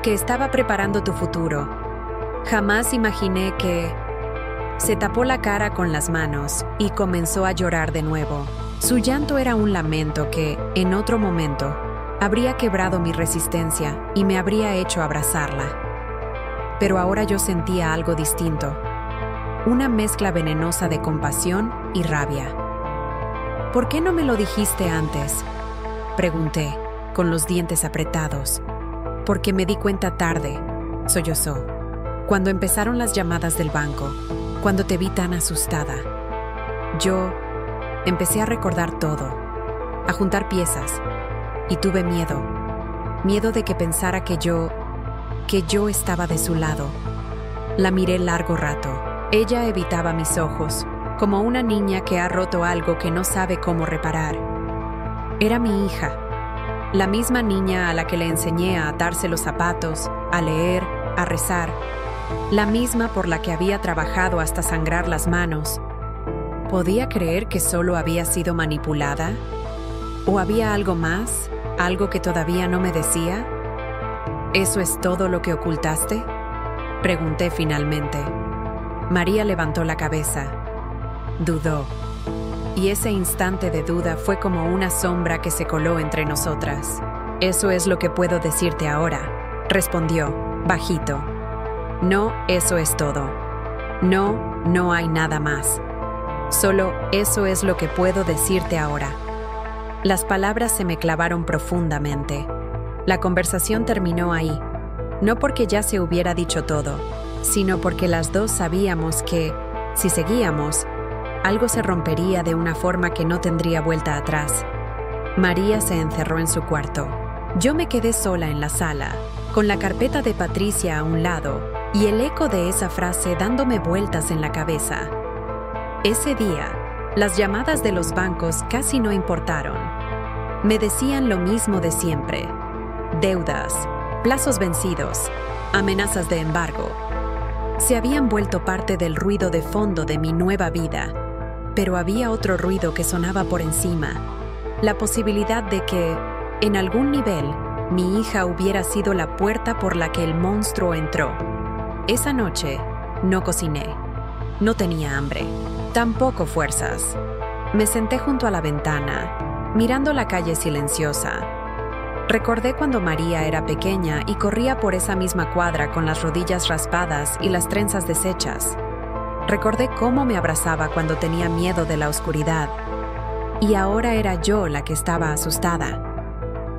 que estaba preparando tu futuro. Jamás imaginé que... Se tapó la cara con las manos y comenzó a llorar de nuevo. Su llanto era un lamento que, en otro momento, habría quebrado mi resistencia y me habría hecho abrazarla. Pero ahora yo sentía algo distinto. una mezcla venenosa de compasión y rabia. ¿Por qué no me lo dijiste antes?, pregunté, con los dientes apretados. Porque me di cuenta tarde, sollozó. Cuando empezaron las llamadas del banco, cuando te vi tan asustada. Yo empecé a recordar todo, a juntar piezas, y tuve miedo. Miedo de que pensara que yo estaba de su lado. La miré largo rato. Ella evitaba mis ojos, como una niña que ha roto algo que no sabe cómo reparar. Era mi hija, la misma niña a la que le enseñé a atarse los zapatos, a leer, a rezar, la misma por la que había trabajado hasta sangrar las manos. ¿Podía creer que solo había sido manipulada? ¿O había algo más, algo que todavía no me decía? ¿Eso es todo lo que ocultaste?, pregunté finalmente. María levantó la cabeza. Dudó. Y ese instante de duda fue como una sombra que se coló entre nosotras. «Eso es lo que puedo decirte ahora», respondió, bajito. «No, eso es todo. No, no hay nada más. Solo eso es lo que puedo decirte ahora». Las palabras se me clavaron profundamente. La conversación terminó ahí, no porque ya se hubiera dicho todo, sino porque las dos sabíamos que, si seguíamos, algo se rompería de una forma que no tendría vuelta atrás. María se encerró en su cuarto. Yo me quedé sola en la sala, con la carpeta de Patricia a un lado y el eco de esa frase dándome vueltas en la cabeza. Ese día, las llamadas de los bancos casi no importaron. Me decían lo mismo de siempre: deudas, plazos vencidos, amenazas de embargo. Se habían vuelto parte del ruido de fondo de mi nueva vida, pero había otro ruido que sonaba por encima: la posibilidad de que, en algún nivel, mi hija hubiera sido la puerta por la que el monstruo entró. Esa noche, no cociné. No tenía hambre, tampoco fuerzas. Me senté junto a la ventana, mirando la calle silenciosa. Recordé cuando María era pequeña y corría por esa misma cuadra con las rodillas raspadas y las trenzas deshechas. Recordé cómo me abrazaba cuando tenía miedo de la oscuridad. Y ahora era yo la que estaba asustada.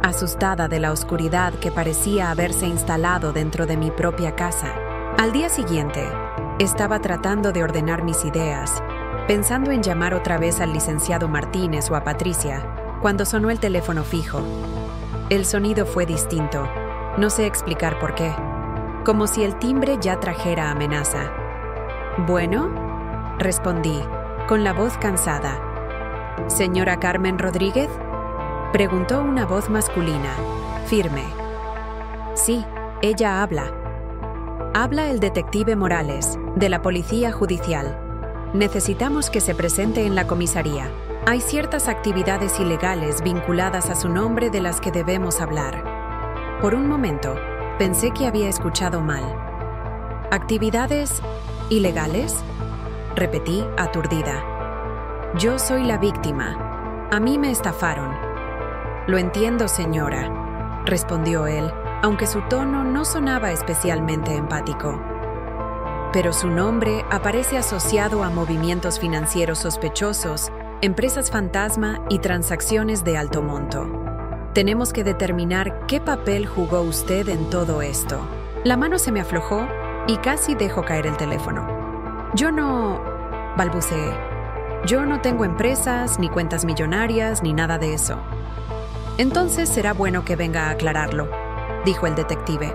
Asustada de la oscuridad que parecía haberse instalado dentro de mi propia casa. Al día siguiente, estaba tratando de ordenar mis ideas, pensando en llamar otra vez al licenciado Martínez o a Patricia, cuando sonó el teléfono fijo. El sonido fue distinto, no sé explicar por qué, como si el timbre ya trajera amenaza. «¿Bueno?», respondí, con la voz cansada. «¿Señora Carmen Rodríguez?», preguntó una voz masculina, firme. «Sí, ella habla». «Habla el detective Morales, de la Policía Judicial. Necesitamos que se presente en la comisaría. Hay ciertas actividades ilegales vinculadas a su nombre de las que debemos hablar». Por un momento, pensé que había escuchado mal. «¿Actividades ilegales?», repetí, aturdida. «Yo soy la víctima. A mí me estafaron». «Lo entiendo, señora», respondió él, aunque su tono no sonaba especialmente empático. «Pero su nombre aparece asociado a movimientos financieros sospechosos, empresas fantasma y transacciones de alto monto. Tenemos que determinar qué papel jugó usted en todo esto». La mano se me aflojó y casi dejó caer el teléfono. «Yo no», balbuceé. «Yo no tengo empresas, ni cuentas millonarias, ni nada de eso». «Entonces será bueno que venga a aclararlo», dijo el detective.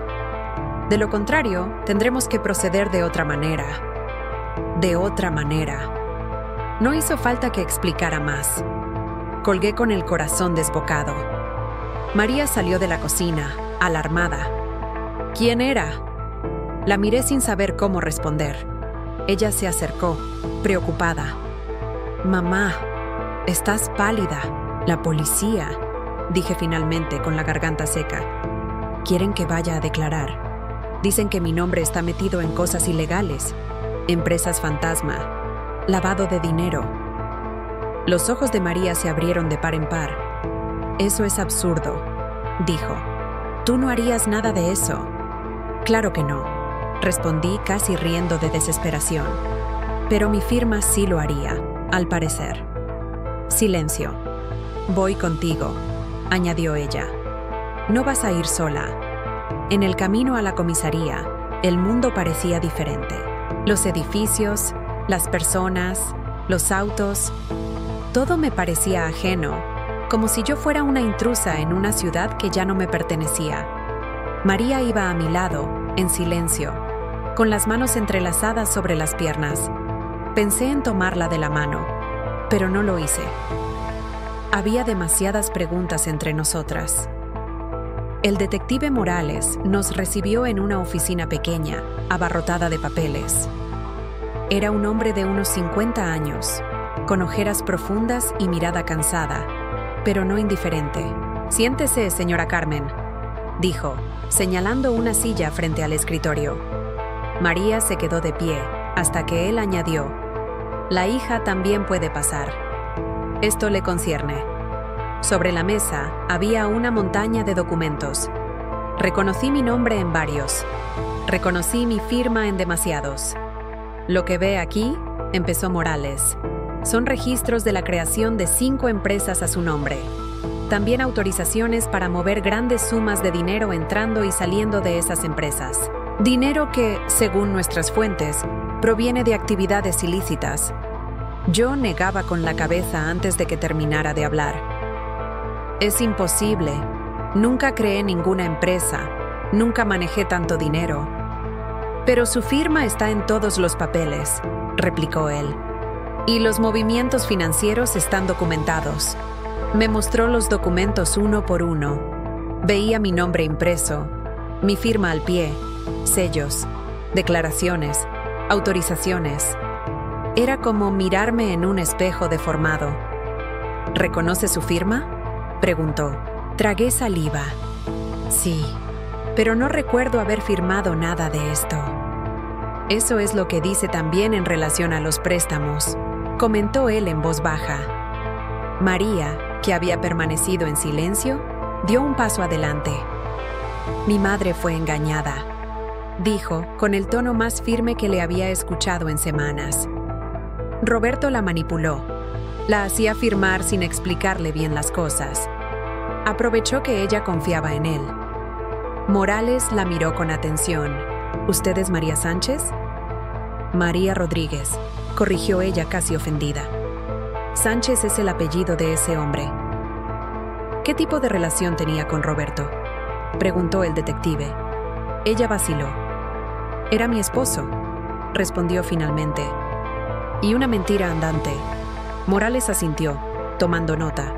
«De lo contrario, tendremos que proceder de otra manera». «De otra manera». No hizo falta que explicara más. Colgué con el corazón desbocado. María salió de la cocina, alarmada. «¿Quién era?». La miré sin saber cómo responder. Ella se acercó, preocupada. «Mamá, estás pálida. La policía», dije finalmente con la garganta seca. «Quieren que vaya a declarar. Dicen que mi nombre está metido en cosas ilegales, empresas fantasma, lavado de dinero». Los ojos de María se abrieron de par en par. «Eso es absurdo», dijo. «Tú no harías nada de eso». «Claro que no», respondí casi riendo de desesperación. pero mi firma sí lo haría, al parecer. Silencio. Voy contigo, añadió ella. No vas a ir sola. En el camino a la comisaría, el mundo parecía diferente. Los edificios, las personas, los autos, todo me parecía ajeno, como si yo fuera una intrusa en una ciudad que ya no me pertenecía. María iba a mi lado, en silencio, con las manos entrelazadas sobre las piernas. Pensé en tomarla de la mano, pero no lo hice. Había demasiadas preguntas entre nosotras. El detective Morales nos recibió en una oficina pequeña, abarrotada de papeles. Era un hombre de unos 50 años, con ojeras profundas y mirada cansada, pero no indiferente. «Siéntese, señora Carmen», dijo, señalando una silla frente al escritorio. María se quedó de pie, hasta que él añadió, «La hija también puede pasar. Esto le concierne». Sobre la mesa había una montaña de documentos. Reconocí mi nombre en varios. Reconocí mi firma en demasiados. «Lo que ve aquí», empezó Morales, «son registros de la creación de 5 empresas a su nombre. También autorizaciones para mover grandes sumas de dinero entrando y saliendo de esas empresas. Dinero que, según nuestras fuentes, proviene de actividades ilícitas». Yo negaba con la cabeza antes de que terminara de hablar. «Es imposible. Nunca creé ninguna empresa. Nunca manejé tanto dinero». «Pero su firma está en todos los papeles», replicó él. «Y los movimientos financieros están documentados». Me mostró los documentos uno por uno. Veía mi nombre impreso, mi firma al pie, sellos, declaraciones, autorizaciones. Era como mirarme en un espejo deformado. «¿Reconoce su firma?», preguntó. Tragué saliva. Sí, pero no recuerdo haber firmado nada de esto. «Eso es lo que dice también en relación a los préstamos», comentó él en voz baja. María, que había permanecido en silencio, dio un paso adelante. «Mi madre fue engañada», dijo con el tono más firme que le había escuchado en semanas. Roberto la manipuló. La hacía firmar sin explicarle bien las cosas. Aprovechó que ella confiaba en él. Morales la miró con atención. «¿Usted es María Sánchez?» «María Rodríguez», corrigió ella casi ofendida. «Sánchez es el apellido de ese hombre». «¿Qué tipo de relación tenía con Roberto?», preguntó el detective. Ella vaciló. «Era mi esposo», respondió finalmente. «Y una mentira andante». Morales asintió, tomando nota.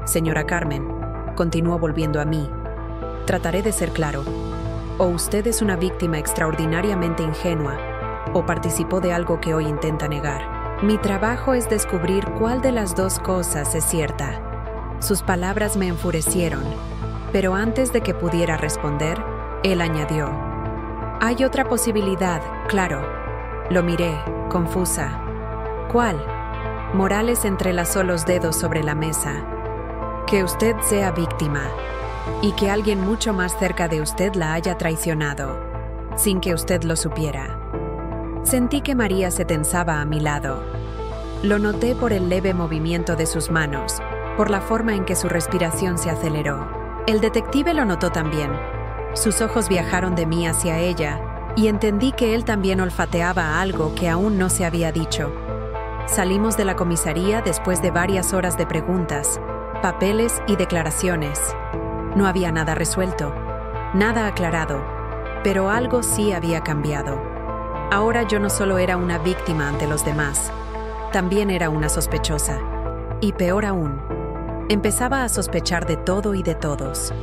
«Señora Carmen», continuó volviendo a mí, «trataré de ser claro. O usted es una víctima extraordinariamente ingenua, o participó de algo que hoy intenta negar. Mi trabajo es descubrir cuál de las dos cosas es cierta». Sus palabras me enfurecieron, pero antes de que pudiera responder, él añadió, «Hay otra posibilidad, claro». Lo miré, confusa. «¿Cuál?». Morales entrelazó los dedos sobre la mesa. «Que usted sea víctima, y que alguien mucho más cerca de usted la haya traicionado, sin que usted lo supiera». Sentí que María se tensaba a mi lado. Lo noté por el leve movimiento de sus manos, por la forma en que su respiración se aceleró. El detective lo notó también. Sus ojos viajaron de mí hacia ella, y entendí que él también olfateaba algo que aún no se había dicho. Salimos de la comisaría después de varias horas de preguntas, papeles y declaraciones. No había nada resuelto, nada aclarado, pero algo sí había cambiado. Ahora yo no solo era una víctima ante los demás, también era una sospechosa. Y peor aún, empezaba a sospechar de todo y de todos.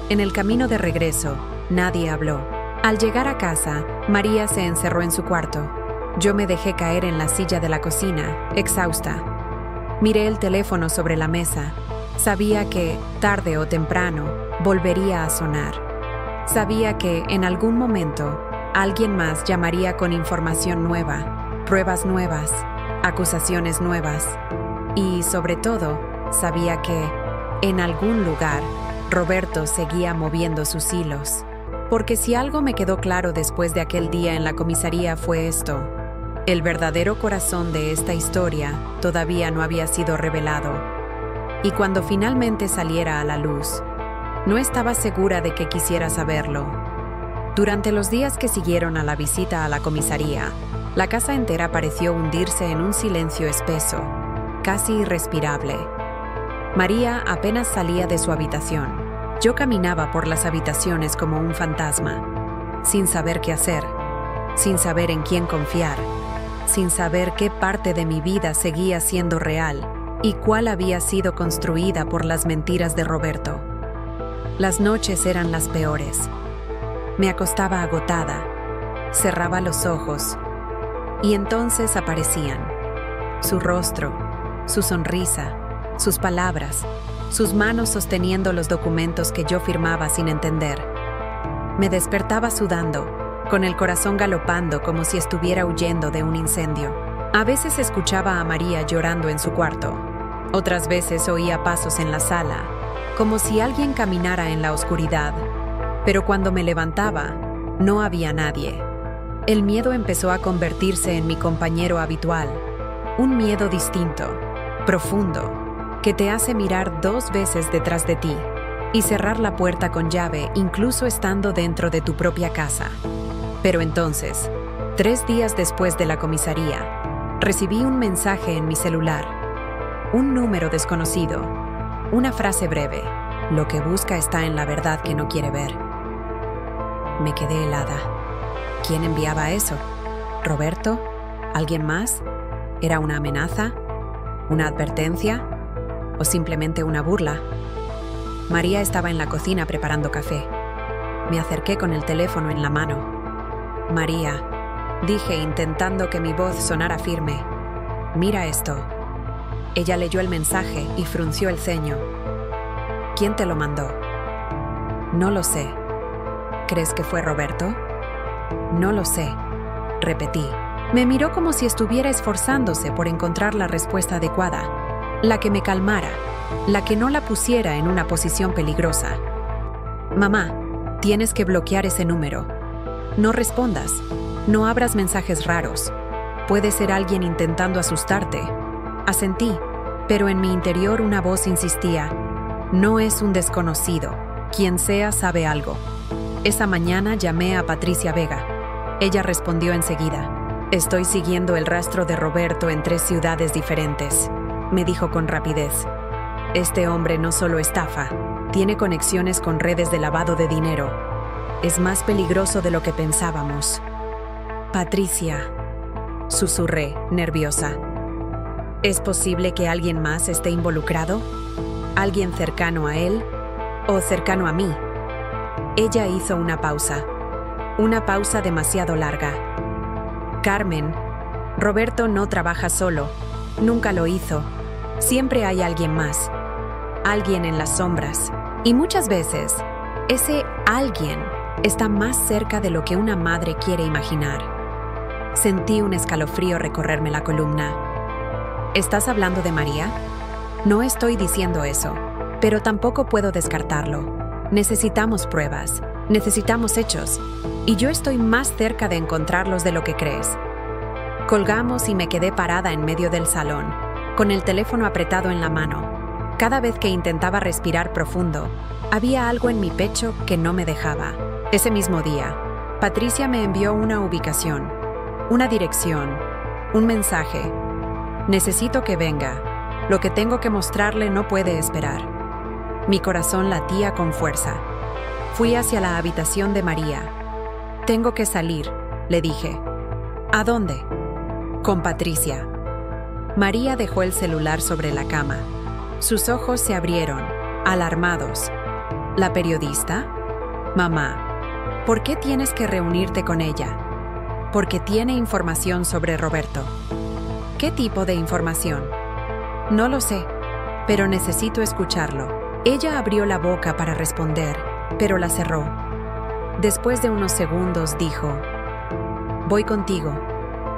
En el camino de regreso, nadie habló. Al llegar a casa, María se encerró en su cuarto. Yo me dejé caer en la silla de la cocina, exhausta. Miré el teléfono sobre la mesa. Sabía que, tarde o temprano, volvería a sonar. Sabía que, en algún momento, alguien más llamaría con información nueva, pruebas nuevas, acusaciones nuevas. Y, sobre todo, sabía que, en algún lugar, Roberto seguía moviendo sus hilos. Porque si algo me quedó claro después de aquel día en la comisaría fue esto: El verdadero corazón de esta historia todavía no había sido revelado, y cuando finalmente saliera a la luz, no estaba segura de que quisiera saberlo. Durante los días que siguieron a la visita a la comisaría, la casa entera pareció hundirse en un silencio espeso, casi irrespirable. María apenas salía de su habitación. Yo caminaba por las habitaciones como un fantasma, sin saber qué hacer, sin saber en quién confiar, sin saber qué parte de mi vida seguía siendo real y cuál había sido construida por las mentiras de Roberto. Las noches eran las peores. Me acostaba agotada, cerraba los ojos, y entonces aparecían. Su rostro, su sonrisa, sus palabras, sus manos sosteniendo los documentos que yo firmaba sin entender. Me despertaba sudando, con el corazón galopando como si estuviera huyendo de un incendio. A veces escuchaba a María llorando en su cuarto. Otras veces oía pasos en la sala, como si alguien caminara en la oscuridad. Pero cuando me levantaba, no había nadie. El miedo empezó a convertirse en mi compañero habitual. Un miedo distinto, profundo, que te hace mirar 2 veces detrás de ti y cerrar la puerta con llave incluso estando dentro de tu propia casa. Pero entonces, 3 días después de la comisaría, recibí un mensaje en mi celular. Un número desconocido. Una frase breve. Lo que busca está en la verdad que no quiere ver. Me quedé helada. ¿Quién enviaba eso? ¿Roberto? ¿Alguien más? ¿Era una amenaza? ¿Una advertencia? ¿O simplemente una burla? María estaba en la cocina preparando café. Me acerqué con el teléfono en la mano. María, dije intentando que mi voz sonara firme. Mira esto. Ella leyó el mensaje y frunció el ceño. ¿Quién te lo mandó? No lo sé. ¿Crees que fue Roberto? No lo sé. Repetí. Me miró como si estuviera esforzándose por encontrar la respuesta adecuada, la que me calmara, la que no la pusiera en una posición peligrosa. Mamá, tienes que bloquear ese número. No respondas. No abras mensajes raros. Puede ser alguien intentando asustarte. Asentí, pero en mi interior una voz insistía. No es un desconocido. Quien sea sabe algo. Esa mañana llamé a Patricia Vega. Ella respondió enseguida. Estoy siguiendo el rastro de Roberto en 3 ciudades diferentes, me dijo con rapidez. Este hombre no solo estafa, tiene conexiones con redes de lavado de dinero. Es más peligroso de lo que pensábamos. Patricia, susurré, nerviosa. ¿Es posible que alguien más esté involucrado? ¿Alguien cercano a él o cercano a mí? Ella hizo una pausa demasiado larga. Carmen, Roberto no trabaja solo, nunca lo hizo. Siempre hay alguien más, alguien en las sombras. Y muchas veces, ese alguien está más cerca de lo que una madre quiere imaginar. Sentí un escalofrío recorrerme la columna. ¿Estás hablando de María? No estoy diciendo eso, pero tampoco puedo descartarlo. Necesitamos pruebas, necesitamos hechos, y yo estoy más cerca de encontrarlos de lo que crees. Colgamos y me quedé parada en medio del salón, con el teléfono apretado en la mano. Cada vez que intentaba respirar profundo, había algo en mi pecho que no me dejaba. Ese mismo día, Patricia me envió una ubicación, una dirección, un mensaje. Necesito que venga. Lo que tengo que mostrarle no puede esperar. Mi corazón latía con fuerza. Fui hacia la habitación de María. Tengo que salir, le dije. ¿A dónde? Con Patricia. María dejó el celular sobre la cama. Sus ojos se abrieron, alarmados. ¿La periodista? Mamá, ¿por qué tienes que reunirte con ella? Porque tiene información sobre Roberto. ¿Qué tipo de información? No lo sé, pero necesito escucharlo. Ella abrió la boca para responder, pero la cerró. Después de unos segundos dijo, «Voy contigo».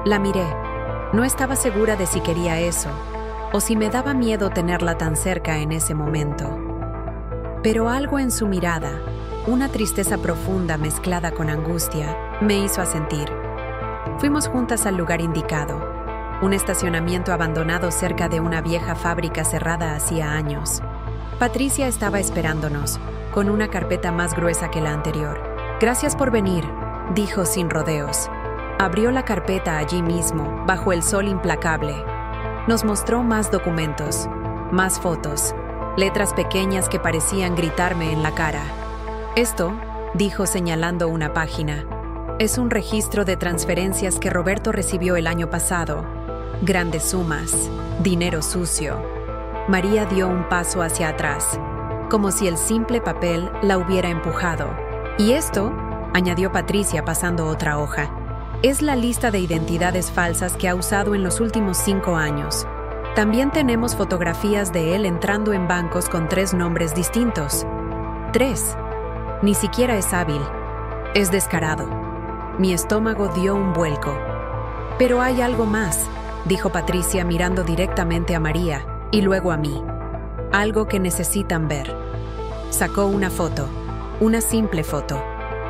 La miré. No estaba segura de si quería eso, o si me daba miedo tenerla tan cerca en ese momento. Pero algo en su mirada, una tristeza profunda mezclada con angustia, me hizo asentir. Fuimos juntas al lugar indicado, un estacionamiento abandonado cerca de una vieja fábrica cerrada hacía años. Patricia estaba esperándonos, con una carpeta más gruesa que la anterior. «Gracias por venir», dijo sin rodeos. Abrió la carpeta allí mismo, bajo el sol implacable. Nos mostró más documentos, más fotos, letras pequeñas que parecían gritarme en la cara. «Esto», dijo señalando una página, «es un registro de transferencias que Roberto recibió el año pasado. Grandes sumas, dinero sucio». María dio un paso hacia atrás, como si el simple papel la hubiera empujado. «Y esto», añadió Patricia pasando otra hoja, «es la lista de identidades falsas que ha usado en los últimos 5 años. También tenemos fotografías de él entrando en bancos con 3 nombres distintos. 3. Ni siquiera es hábil. Es descarado». Mi estómago dio un vuelco. «Pero hay algo más», dijo Patricia mirando directamente a María y luego a mí. «Algo que necesitan ver». Sacó una foto, una simple foto.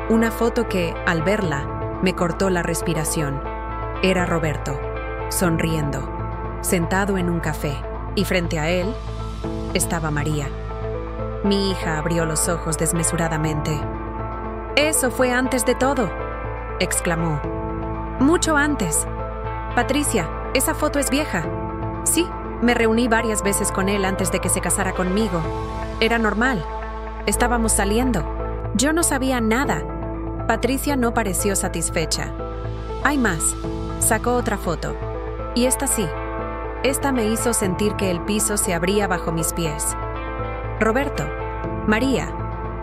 Una foto que, al verla, me cortó la respiración. Era Roberto, sonriendo, sentado en un café, y frente a él estaba María. Mi hija abrió los ojos desmesuradamente. «Eso fue antes de todo», exclamó. «Mucho antes. Patricia, esa foto es vieja». «Sí, me reuní varias veces con él antes de que se casara conmigo. Era normal. Estábamos saliendo. Yo no sabía nada». Patricia no pareció satisfecha. «Hay más». Sacó otra foto. «Y esta sí. Esta me hizo sentir que el piso se abría bajo mis pies». Roberto, María,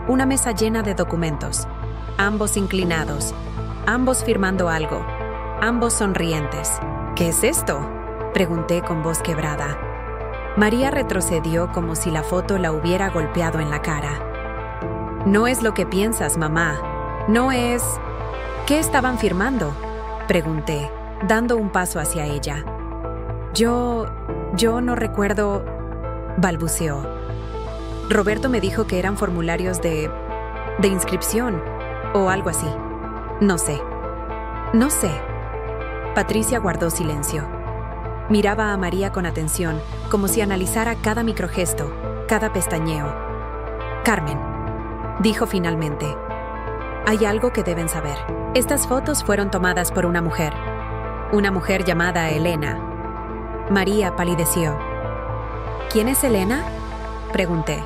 una mesa llena de documentos, ambos inclinados, ambos firmando algo, ambos sonrientes. «¿Qué es esto?», pregunté con voz quebrada. María retrocedió como si la foto la hubiera golpeado en la cara. «No es lo que piensas, mamá. No es...» «¿Qué estaban firmando?», pregunté, dando un paso hacia ella. Yo no recuerdo», balbuceó. «Roberto me dijo que eran formularios de inscripción o algo así. No sé». Patricia guardó silencio. Miraba a María con atención, como si analizara cada microgesto, cada pestañeo. «Carmen», dijo finalmente, «hay algo que deben saber. Estas fotos fueron tomadas por una mujer llamada Elena». María palideció. «¿Quién es Elena?», pregunté.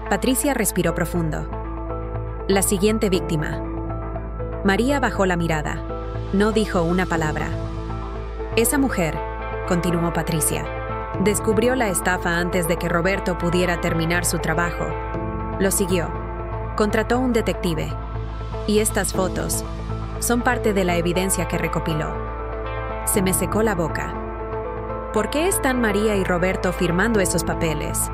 Patricia respiró profundo. «La siguiente víctima». María bajó la mirada. No dijo una palabra. «Esa mujer», continuó Patricia, «descubrió la estafa antes de que Roberto pudiera terminar su trabajo. Lo siguió. Contrató un detective. Y estas fotos son parte de la evidencia que recopiló». Se me secó la boca. «¿Por qué están María y Roberto firmando esos papeles?»,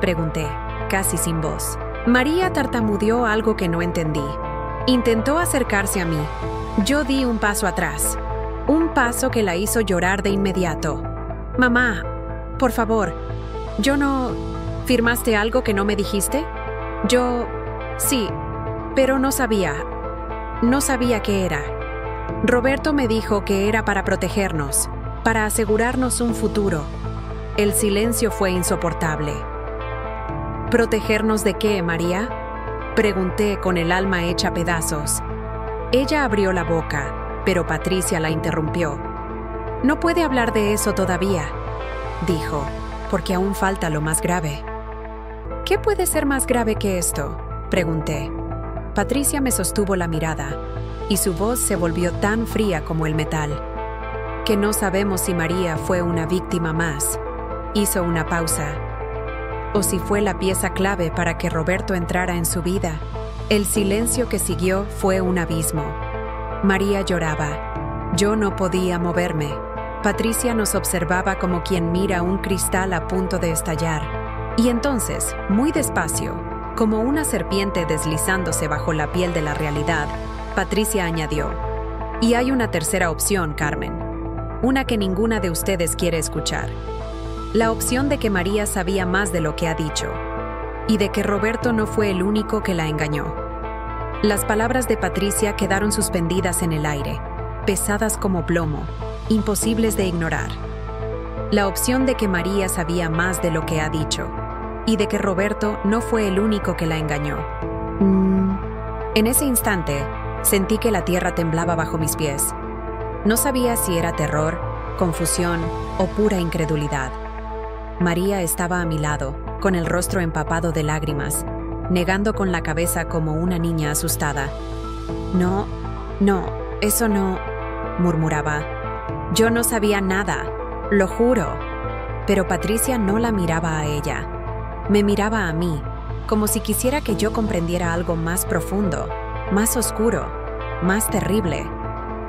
pregunté, casi sin voz. María tartamudeó algo que no entendí. Intentó acercarse a mí. Yo di un paso atrás. Un paso que la hizo llorar de inmediato. «Mamá, por favor, yo no... ¿Firmaste algo que no me dijiste?». «Yo... sí, pero no sabía. No sabía qué era. Roberto me dijo que era para protegernos, para asegurarnos un futuro». El silencio fue insoportable. «¿Protegernos de qué, María?», pregunté con el alma hecha pedazos. Ella abrió la boca, pero Patricia la interrumpió. «No puede hablar de eso todavía», dijo, «porque aún falta lo más grave». «¿Qué puede ser más grave que esto?», pregunté. Patricia me sostuvo la mirada, y su voz se volvió tan fría como el metal. «Que no sabemos si María fue una víctima más». Hizo una pausa. «O si fue la pieza clave para que Roberto entrara en su vida». El silencio que siguió fue un abismo. María lloraba. Yo no podía moverme. Patricia nos observaba como quien mira un cristal a punto de estallar. Y entonces, muy despacio, como una serpiente deslizándose bajo la piel de la realidad, Patricia añadió: «Y hay una tercera opción, Carmen. Una que ninguna de ustedes quiere escuchar. La opción de que María sabía más de lo que ha dicho. Y de que Roberto no fue el único que la engañó». Las palabras de Patricia quedaron suspendidas en el aire. pesadas como plomo, imposibles de ignorar. La opción de que María sabía más de lo que ha dicho, y de que Roberto no fue el único que la engañó. En ese instante, sentí que la tierra temblaba bajo mis pies. No sabía si era terror, confusión o pura incredulidad. María estaba a mi lado, con el rostro empapado de lágrimas, negando con la cabeza como una niña asustada. No, eso no, murmuraba. Yo no sabía nada, lo juro. Pero Patricia no la miraba a ella. Me miraba a mí, como si quisiera que yo comprendiera algo más profundo, más oscuro, más terrible,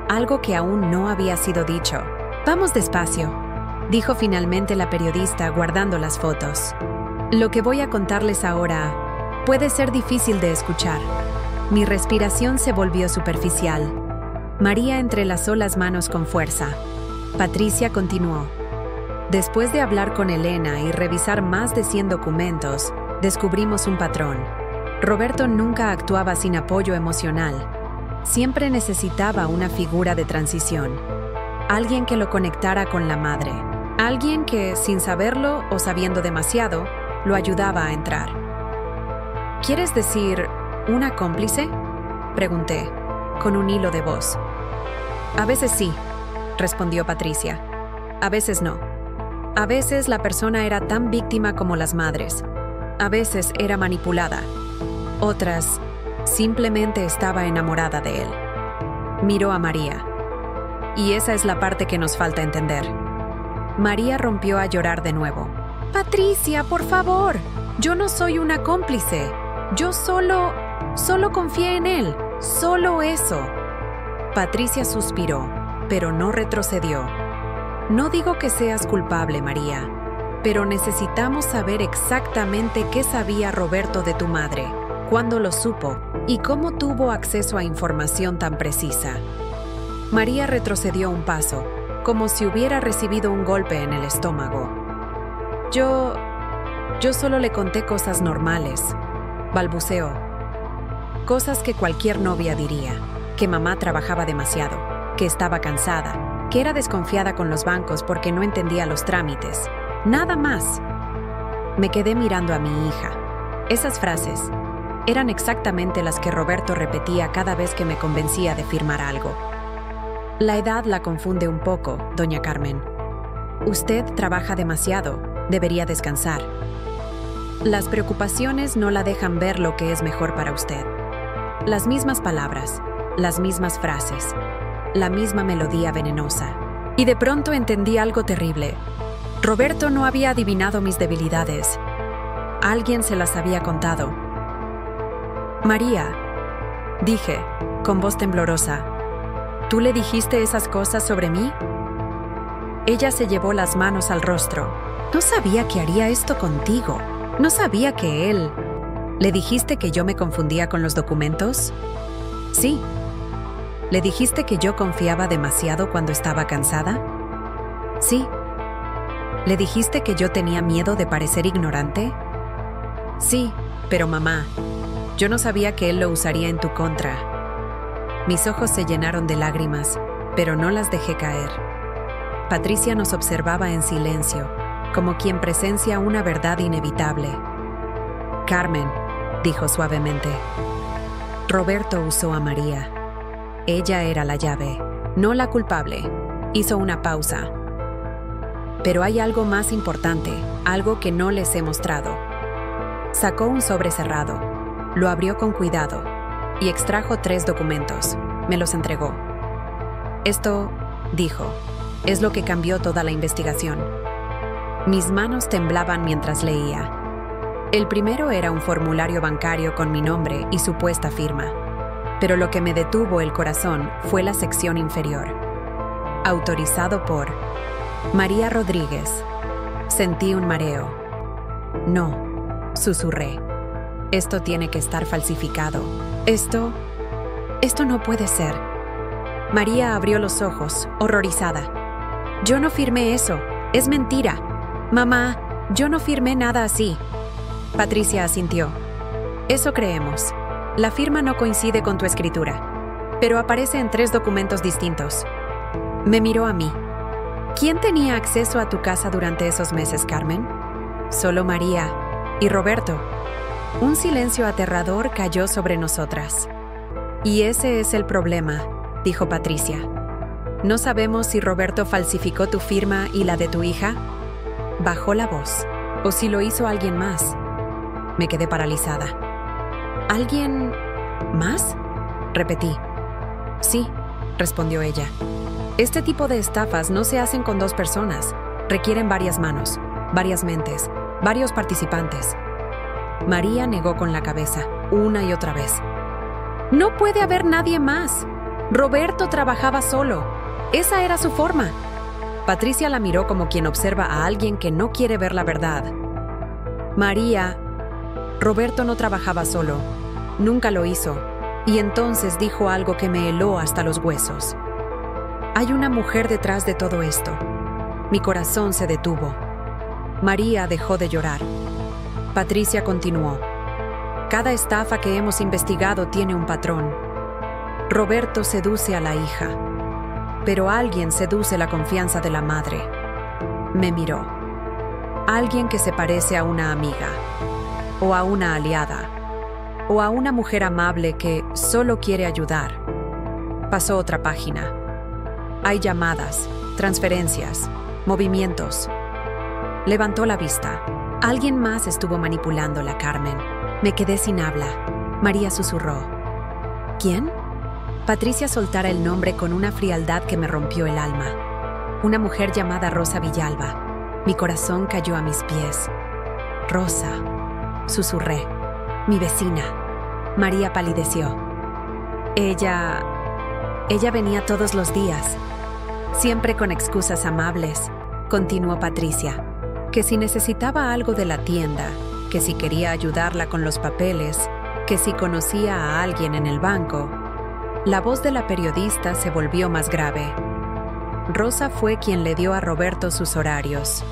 algo que aún no había sido dicho. «Vamos despacio», dijo finalmente la periodista guardando las fotos. «Lo que voy a contarles ahora puede ser difícil de escuchar». Mi respiración se volvió superficial. María entrelazó las manos con fuerza. Patricia continuó. Después de hablar con Elena y revisar más de 100 documentos, descubrimos un patrón. Roberto nunca actuaba sin apoyo emocional. Siempre necesitaba una figura de transición. Alguien que lo conectara con la madre. Alguien que, sin saberlo o sabiendo demasiado, lo ayudaba a entrar. ¿Quieres decir una cómplice?, pregunté, con un hilo de voz. A veces sí, respondió Patricia. A veces no. A veces la persona era tan víctima como las madres. A veces era manipulada. Otras, simplemente estaba enamorada de él. Miró a María. Y esa es la parte que nos falta entender. María rompió a llorar de nuevo. Patricia, por favor. Yo no soy una cómplice. Yo solo confié en él. Solo eso. Patricia suspiró, pero no retrocedió. No digo que seas culpable, María, pero necesitamos saber exactamente qué sabía Roberto de tu madre, cuándo lo supo y cómo tuvo acceso a información tan precisa. María retrocedió un paso, como si hubiera recibido un golpe en el estómago. Yo solo le conté cosas normales, balbuceó. Cosas que cualquier novia diría, que mamá trabajaba demasiado, que estaba cansada, que era desconfiada con los bancos porque no entendía los trámites. Nada más. Me quedé mirando a mi hija. Esas frases eran exactamente las que Roberto repetía cada vez que me convencía de firmar algo. La edad la confunde un poco, doña Carmen. Usted trabaja demasiado, debería descansar. Las preocupaciones no la dejan ver lo que es mejor para usted. Las mismas palabras, las mismas frases, la misma melodía venenosa. Y de pronto entendí algo terrible. Roberto no había adivinado mis debilidades. Alguien se las había contado. María, dije, con voz temblorosa, ¿tú le dijiste esas cosas sobre mí? Ella se llevó las manos al rostro. No sabía que haría esto contigo. No sabía que él... ¿Le dijiste que yo me confundía con los documentos? Sí. ¿Le dijiste que yo confiaba demasiado cuando estaba cansada? Sí. ¿Le dijiste que yo tenía miedo de parecer ignorante? Sí, pero mamá, yo no sabía que él lo usaría en tu contra. Mis ojos se llenaron de lágrimas, pero no las dejé caer. Patricia nos observaba en silencio, como quien presencia una verdad inevitable. Carmen, dijo suavemente, Roberto usó a María. Ella era la llave, no la culpable. Hizo una pausa. Pero hay algo más importante, algo que no les he mostrado. Sacó un sobre cerrado, lo abrió con cuidado y extrajo 3 documentos. Me los entregó. Esto, dijo, es lo que cambió toda la investigación. Mis manos temblaban mientras leía. El primero era un formulario bancario con mi nombre y supuesta firma. Pero lo que me detuvo el corazón fue la sección inferior. Autorizado por María Rodríguez. Sentí un mareo. No, susurré. Esto tiene que estar falsificado. Esto no puede ser. María abrió los ojos, horrorizada. Yo no firmé eso. Es mentira. Mamá, yo no firmé nada así. Patricia asintió. Eso creemos. La firma no coincide con tu escritura. pero aparece en 3 documentos distintos. Me miró a mí. ¿Quién tenía acceso a tu casa durante esos meses, Carmen? Solo María y Roberto. Un silencio aterrador cayó sobre nosotras. Y ese es el problema, dijo Patricia. No sabemos si Roberto falsificó tu firma y la de tu hija. Bajó la voz. O si lo hizo alguien más. Me quedé paralizada. ¿Alguien más? Repetí. Sí, respondió ella. Este tipo de estafas no se hacen con 2 personas. Requieren varias manos, varias mentes, varios participantes. María negó con la cabeza, una y otra vez. No puede haber nadie más. Roberto trabajaba solo. Esa era su forma. Patricia la miró como quien observa a alguien que no quiere ver la verdad. María, Roberto no trabajaba solo. Nunca lo hizo. Y entonces dijo algo que me heló hasta los huesos. Hay una mujer detrás de todo esto. Mi corazón se detuvo. María dejó de llorar. Patricia continuó. Cada estafa que hemos investigado tiene un patrón. Roberto seduce a la hija, pero alguien seduce la confianza de la madre. Me miró. Alguien que se parece a una amiga, o a una aliada, o a una mujer amable que solo quiere ayudar. Pasó otra página. Hay llamadas, transferencias, movimientos. Levantó la vista. Alguien más estuvo manipulándola, Carmen. Me quedé sin habla. María susurró. ¿Quién? Patricia soltara el nombre con una frialdad que me rompió el alma. Una mujer llamada Rosa Villalba. Mi corazón cayó a mis pies. Rosa, susurré. Mi vecina. María palideció. Ella venía todos los días. Siempre con excusas amables, continuó Patricia. Que si necesitaba algo de la tienda, que si quería ayudarla con los papeles, que si conocía a alguien en el banco. La voz de la periodista se volvió más grave. Rosa fue quien le dio a Roberto sus horarios.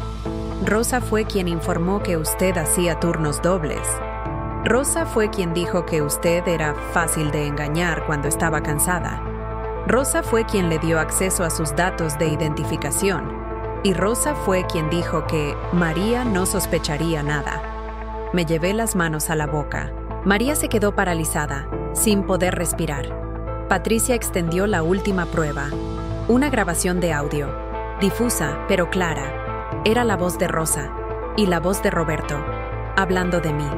Rosa fue quien informó que usted hacía turnos dobles. Rosa fue quien dijo que usted era fácil de engañar cuando estaba cansada. Rosa fue quien le dio acceso a sus datos de identificación. Y Rosa fue quien dijo que María no sospecharía nada. Me llevé las manos a la boca. María se quedó paralizada, sin poder respirar. Patricia extendió la última prueba. Una grabación de audio, difusa pero clara. Era la voz de Rosa y la voz de Roberto, hablando de mí.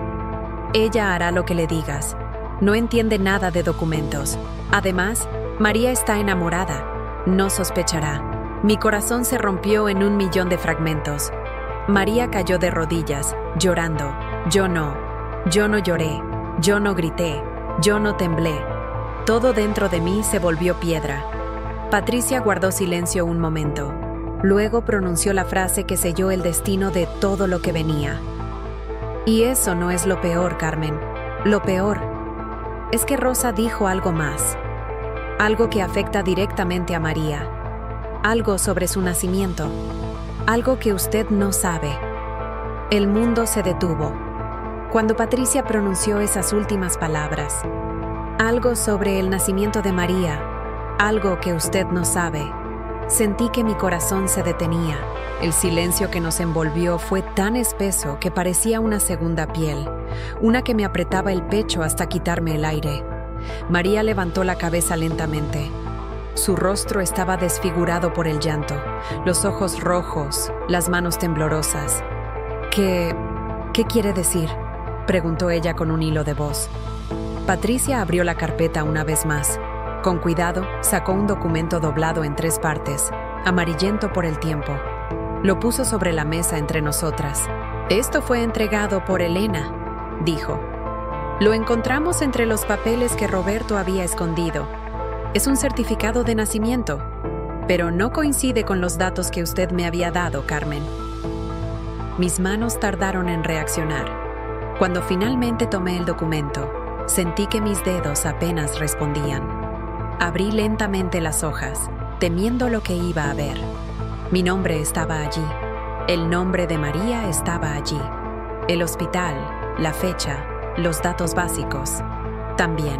Ella hará lo que le digas. No entiende nada de documentos. Además, María está enamorada. No sospechará. Mi corazón se rompió en 1.000.000 de fragmentos. María cayó de rodillas, llorando. Yo no lloré. Yo no grité. Yo no temblé. Todo dentro de mí se volvió piedra. Patricia guardó silencio un momento. Luego pronunció la frase que selló el destino de todo lo que venía. Y eso no es lo peor, Carmen. Lo peor es que Rosa dijo algo más. Algo que afecta directamente a María. Algo sobre su nacimiento. Algo que usted no sabe. El mundo se detuvo cuando Patricia pronunció esas últimas palabras. Algo sobre el nacimiento de María. Algo que usted no sabe. Sentí que mi corazón se detenía. El silencio que nos envolvió fue tan espeso que parecía una segunda piel, una que me apretaba el pecho hasta quitarme el aire. María levantó la cabeza lentamente. Su rostro estaba desfigurado por el llanto, los ojos rojos, las manos temblorosas. ¿Qué quiere decir?, preguntó ella con un hilo de voz. Patricia abrió la carpeta una vez más. Con cuidado, sacó un documento doblado en 3 partes, amarillento por el tiempo. Lo puso sobre la mesa entre nosotras. Esto fue entregado por Elena, dijo. Lo encontramos entre los papeles que Roberto había escondido. Es un certificado de nacimiento, pero no coincide con los datos que usted me había dado, Carmen. Mis manos tardaron en reaccionar. Cuando finalmente tomé el documento, sentí que mis dedos apenas respondían. Abrí lentamente las hojas, temiendo lo que iba a ver. Mi nombre estaba allí. El nombre de María estaba allí. El hospital, la fecha, los datos básicos. También.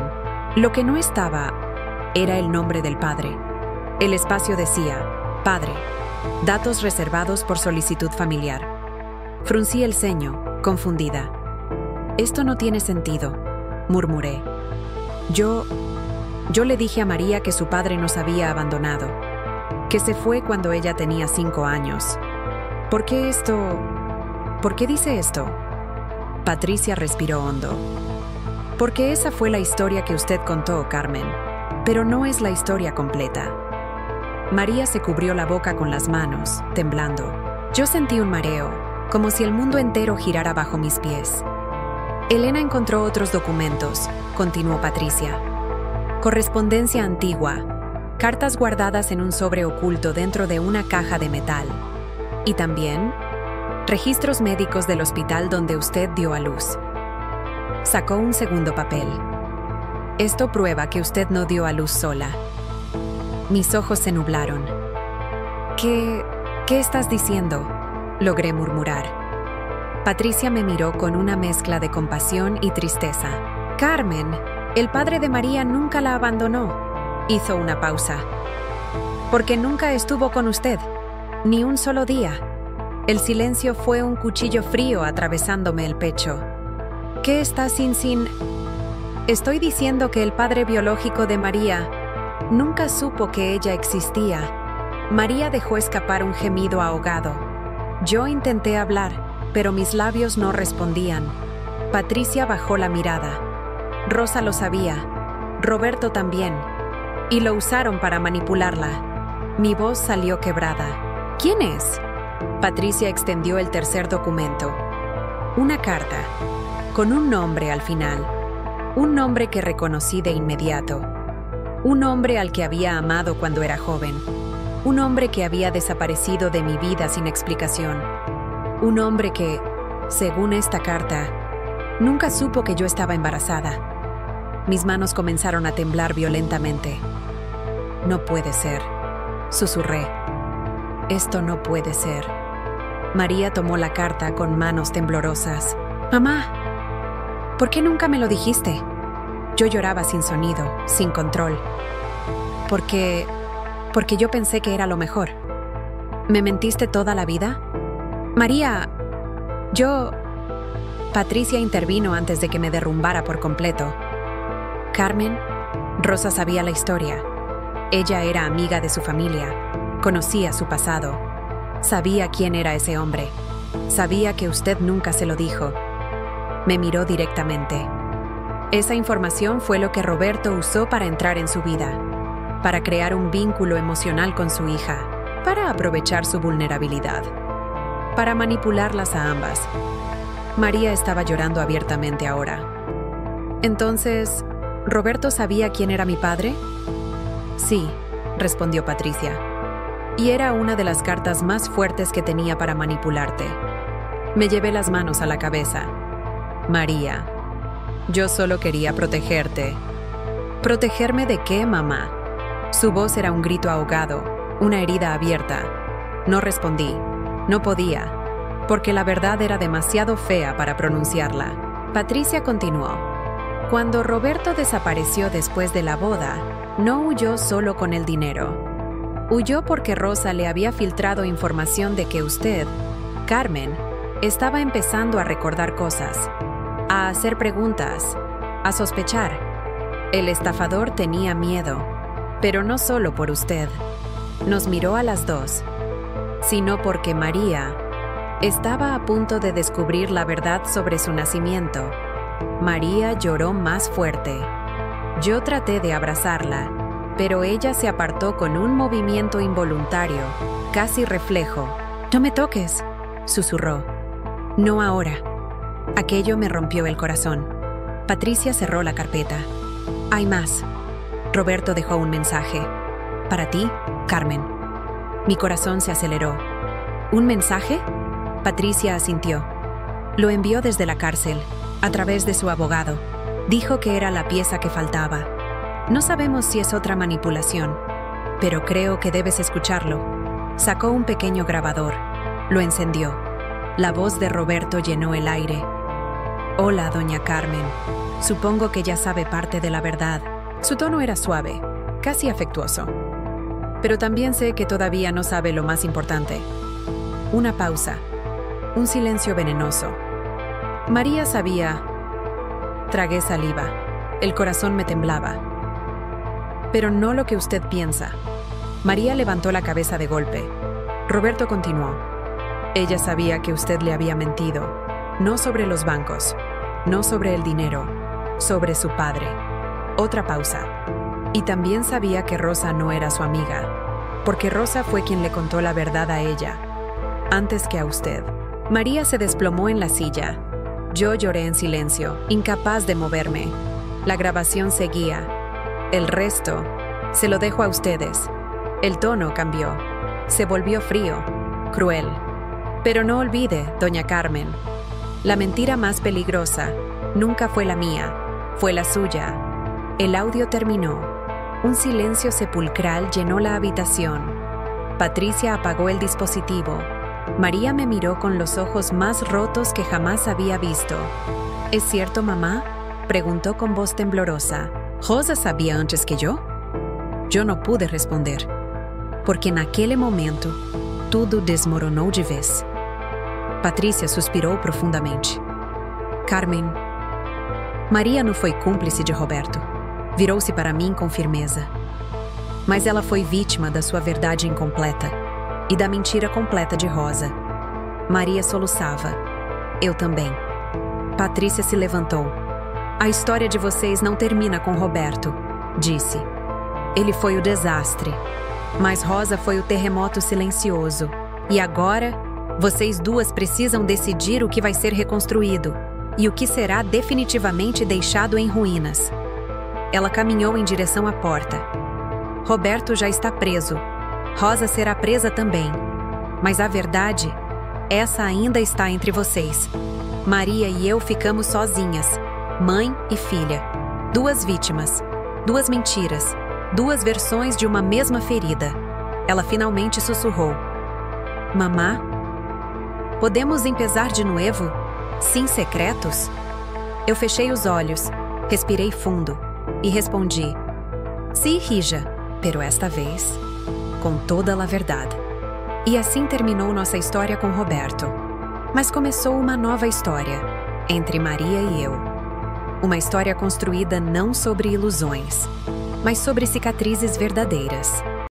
Lo que no estaba Era el nombre del padre. El espacio decía, padre, datos reservados por solicitud familiar. Fruncí el ceño, confundida. Esto no tiene sentido, murmuré. Yo le dije a María que su padre nos había abandonado, que se fue cuando ella tenía 5 años. ¿Por qué dice esto? Patricia respiró hondo. Porque esa fue la historia que usted contó, Carmen, pero no es la historia completa. María se cubrió la boca con las manos, temblando. Yo sentí un mareo, como si el mundo entero girara bajo mis pies. Elena encontró otros documentos, continuó Patricia. Correspondencia antigua, cartas guardadas en un sobre oculto dentro de una caja de metal. Y también registros médicos del hospital donde usted dio a luz. Sacó un segundo papel. Esto prueba que usted no dio a luz sola. Mis ojos se nublaron. ¿Qué estás diciendo?, logré murmurar. Patricia me miró con una mezcla de compasión y tristeza. Carmen, el padre de María nunca la abandonó. Hizo una pausa. Porque nunca estuvo con usted, ni un solo día. El silencio fue un cuchillo frío atravesándome el pecho. ¿Qué está sin? Estoy diciendo que el padre biológico de María nunca supo que ella existía. María dejó escapar un gemido ahogado. Yo intenté hablar, pero mis labios no respondían. Patricia bajó la mirada. Rosa lo sabía, Roberto también, y lo usaron para manipularla. Mi voz salió quebrada. ¿Quién es? Patricia extendió el tercer documento. Una carta, con un nombre al final. Un nombre que reconocí de inmediato. Un hombre al que había amado cuando era joven. Un hombre que había desaparecido de mi vida sin explicación. Un hombre que, según esta carta, nunca supo que yo estaba embarazada. Mis manos comenzaron a temblar violentamente. No puede ser, susurré. Esto no puede ser. María tomó la carta con manos temblorosas. Mamá, ¿por qué nunca me lo dijiste? Yo lloraba sin sonido, sin control. Porque yo pensé que era lo mejor. ¿Me mentiste toda la vida? María, Patricia intervino antes de que me derrumbara por completo. Carmen, Rosa sabía la historia. Ella era amiga de su familia, conocía su pasado. Sabía quién era ese hombre. Sabía que usted nunca se lo dijo. Me miró directamente. Esa información fue lo que Roberto usó para entrar en su vida, para crear un vínculo emocional con su hija, para aprovechar su vulnerabilidad, para manipularlas a ambas. María estaba llorando abiertamente ahora. Entonces, ¿Roberto sabía quién era mi padre? Sí, respondió Patricia. Y era una de las cartas más fuertes que tenía para manipularte. Me llevé las manos a la cabeza. María, yo solo quería protegerte. ¿Protegerme de qué, mamá? Su voz era un grito ahogado, una herida abierta. No respondí. No podía, porque la verdad era demasiado fea para pronunciarla. Patricia continuó. Cuando Roberto desapareció después de la boda, no huyó solo con el dinero. Huyó porque Rosa le había filtrado información de que usted, Carmen, estaba empezando a recordar cosas, a hacer preguntas, a sospechar. El estafador tenía miedo, pero no solo por usted. Nos miró a las dos, sino porque María estaba a punto de descubrir la verdad sobre su nacimiento. María lloró más fuerte. Yo traté de abrazarla, pero ella se apartó con un movimiento involuntario, casi reflejo. «No me toques», susurró. «No ahora». Aquello me rompió el corazón. Patricia cerró la carpeta. «Hay más». Roberto dejó un mensaje. «Para ti, Carmen». Mi corazón se aceleró. ¿Un mensaje? Patricia asintió. Lo envió desde la cárcel, a través de su abogado. Dijo que era la pieza que faltaba. No sabemos si es otra manipulación, pero creo que debes escucharlo. Sacó un pequeño grabador. Lo encendió. La voz de Roberto llenó el aire. «Hola, doña Carmen. Supongo que ya sabe parte de la verdad». Su tono era suave, casi afectuoso. Pero también sé que todavía no sabe lo más importante. Una pausa, un silencio venenoso. María sabía. Tragué saliva. El corazón me temblaba. Pero no lo que usted piensa. María levantó la cabeza de golpe. Roberto continuó. Ella sabía que usted le había mentido. No sobre los bancos, no sobre el dinero, sobre su padre. Otra pausa. Y también sabía que Rosa no era su amiga, porque Rosa fue quien le contó la verdad a ella, antes que a usted. María se desplomó en la silla. Yo lloré en silencio, incapaz de moverme. La grabación seguía. El resto se lo dejo a ustedes. El tono cambió. Se volvió frío, cruel. Pero no olvide, doña Carmen, la mentira más peligrosa nunca fue la mía, fue la suya. El audio terminó. Un silencio sepulcral llenó la habitación. Patricia apagó el dispositivo. María me miró con los ojos más rotos que jamás había visto. ¿Es cierto, mamá?, preguntó con voz temblorosa. ¿Rosa sabía antes que yo? Yo no pude responder, porque en aquel momento tudo desmoronou de vez. Patricia suspirou profundamente. Carmen, Maria não foi cúmplice de Roberto. Virou-se para mim com firmeza. Mas ela foi vítima da sua verdade incompleta e da mentira completa de Rosa. Maria soluçava. Eu também. Patrícia se levantou. A história de vocês não termina com Roberto, disse. Ele foi o desastre. Mas Rosa foi o terremoto silencioso. E agora, vocês duas precisam decidir o que vai ser reconstruído e o que será definitivamente deixado em ruínas. Ela caminhou em direção à porta. Roberto já está preso. Rosa será presa também. Mas a verdade, essa ainda está entre vocês. Maria e eu ficamos sozinhas, mãe e filha. Duas vítimas, duas mentiras, duas versões de uma mesma ferida. Ela finalmente sussurrou. Mamá? Podemos empezar de novo? Sem secretos? Eu fechei os olhos, respirei fundo e respondi. Sí, hija, pero esta vez, com toda a verdade. E assim terminou nossa história com Roberto. Mas começou uma nova história, entre Maria e eu. Uma história construída não sobre ilusões, mas sobre cicatrizes verdadeiras.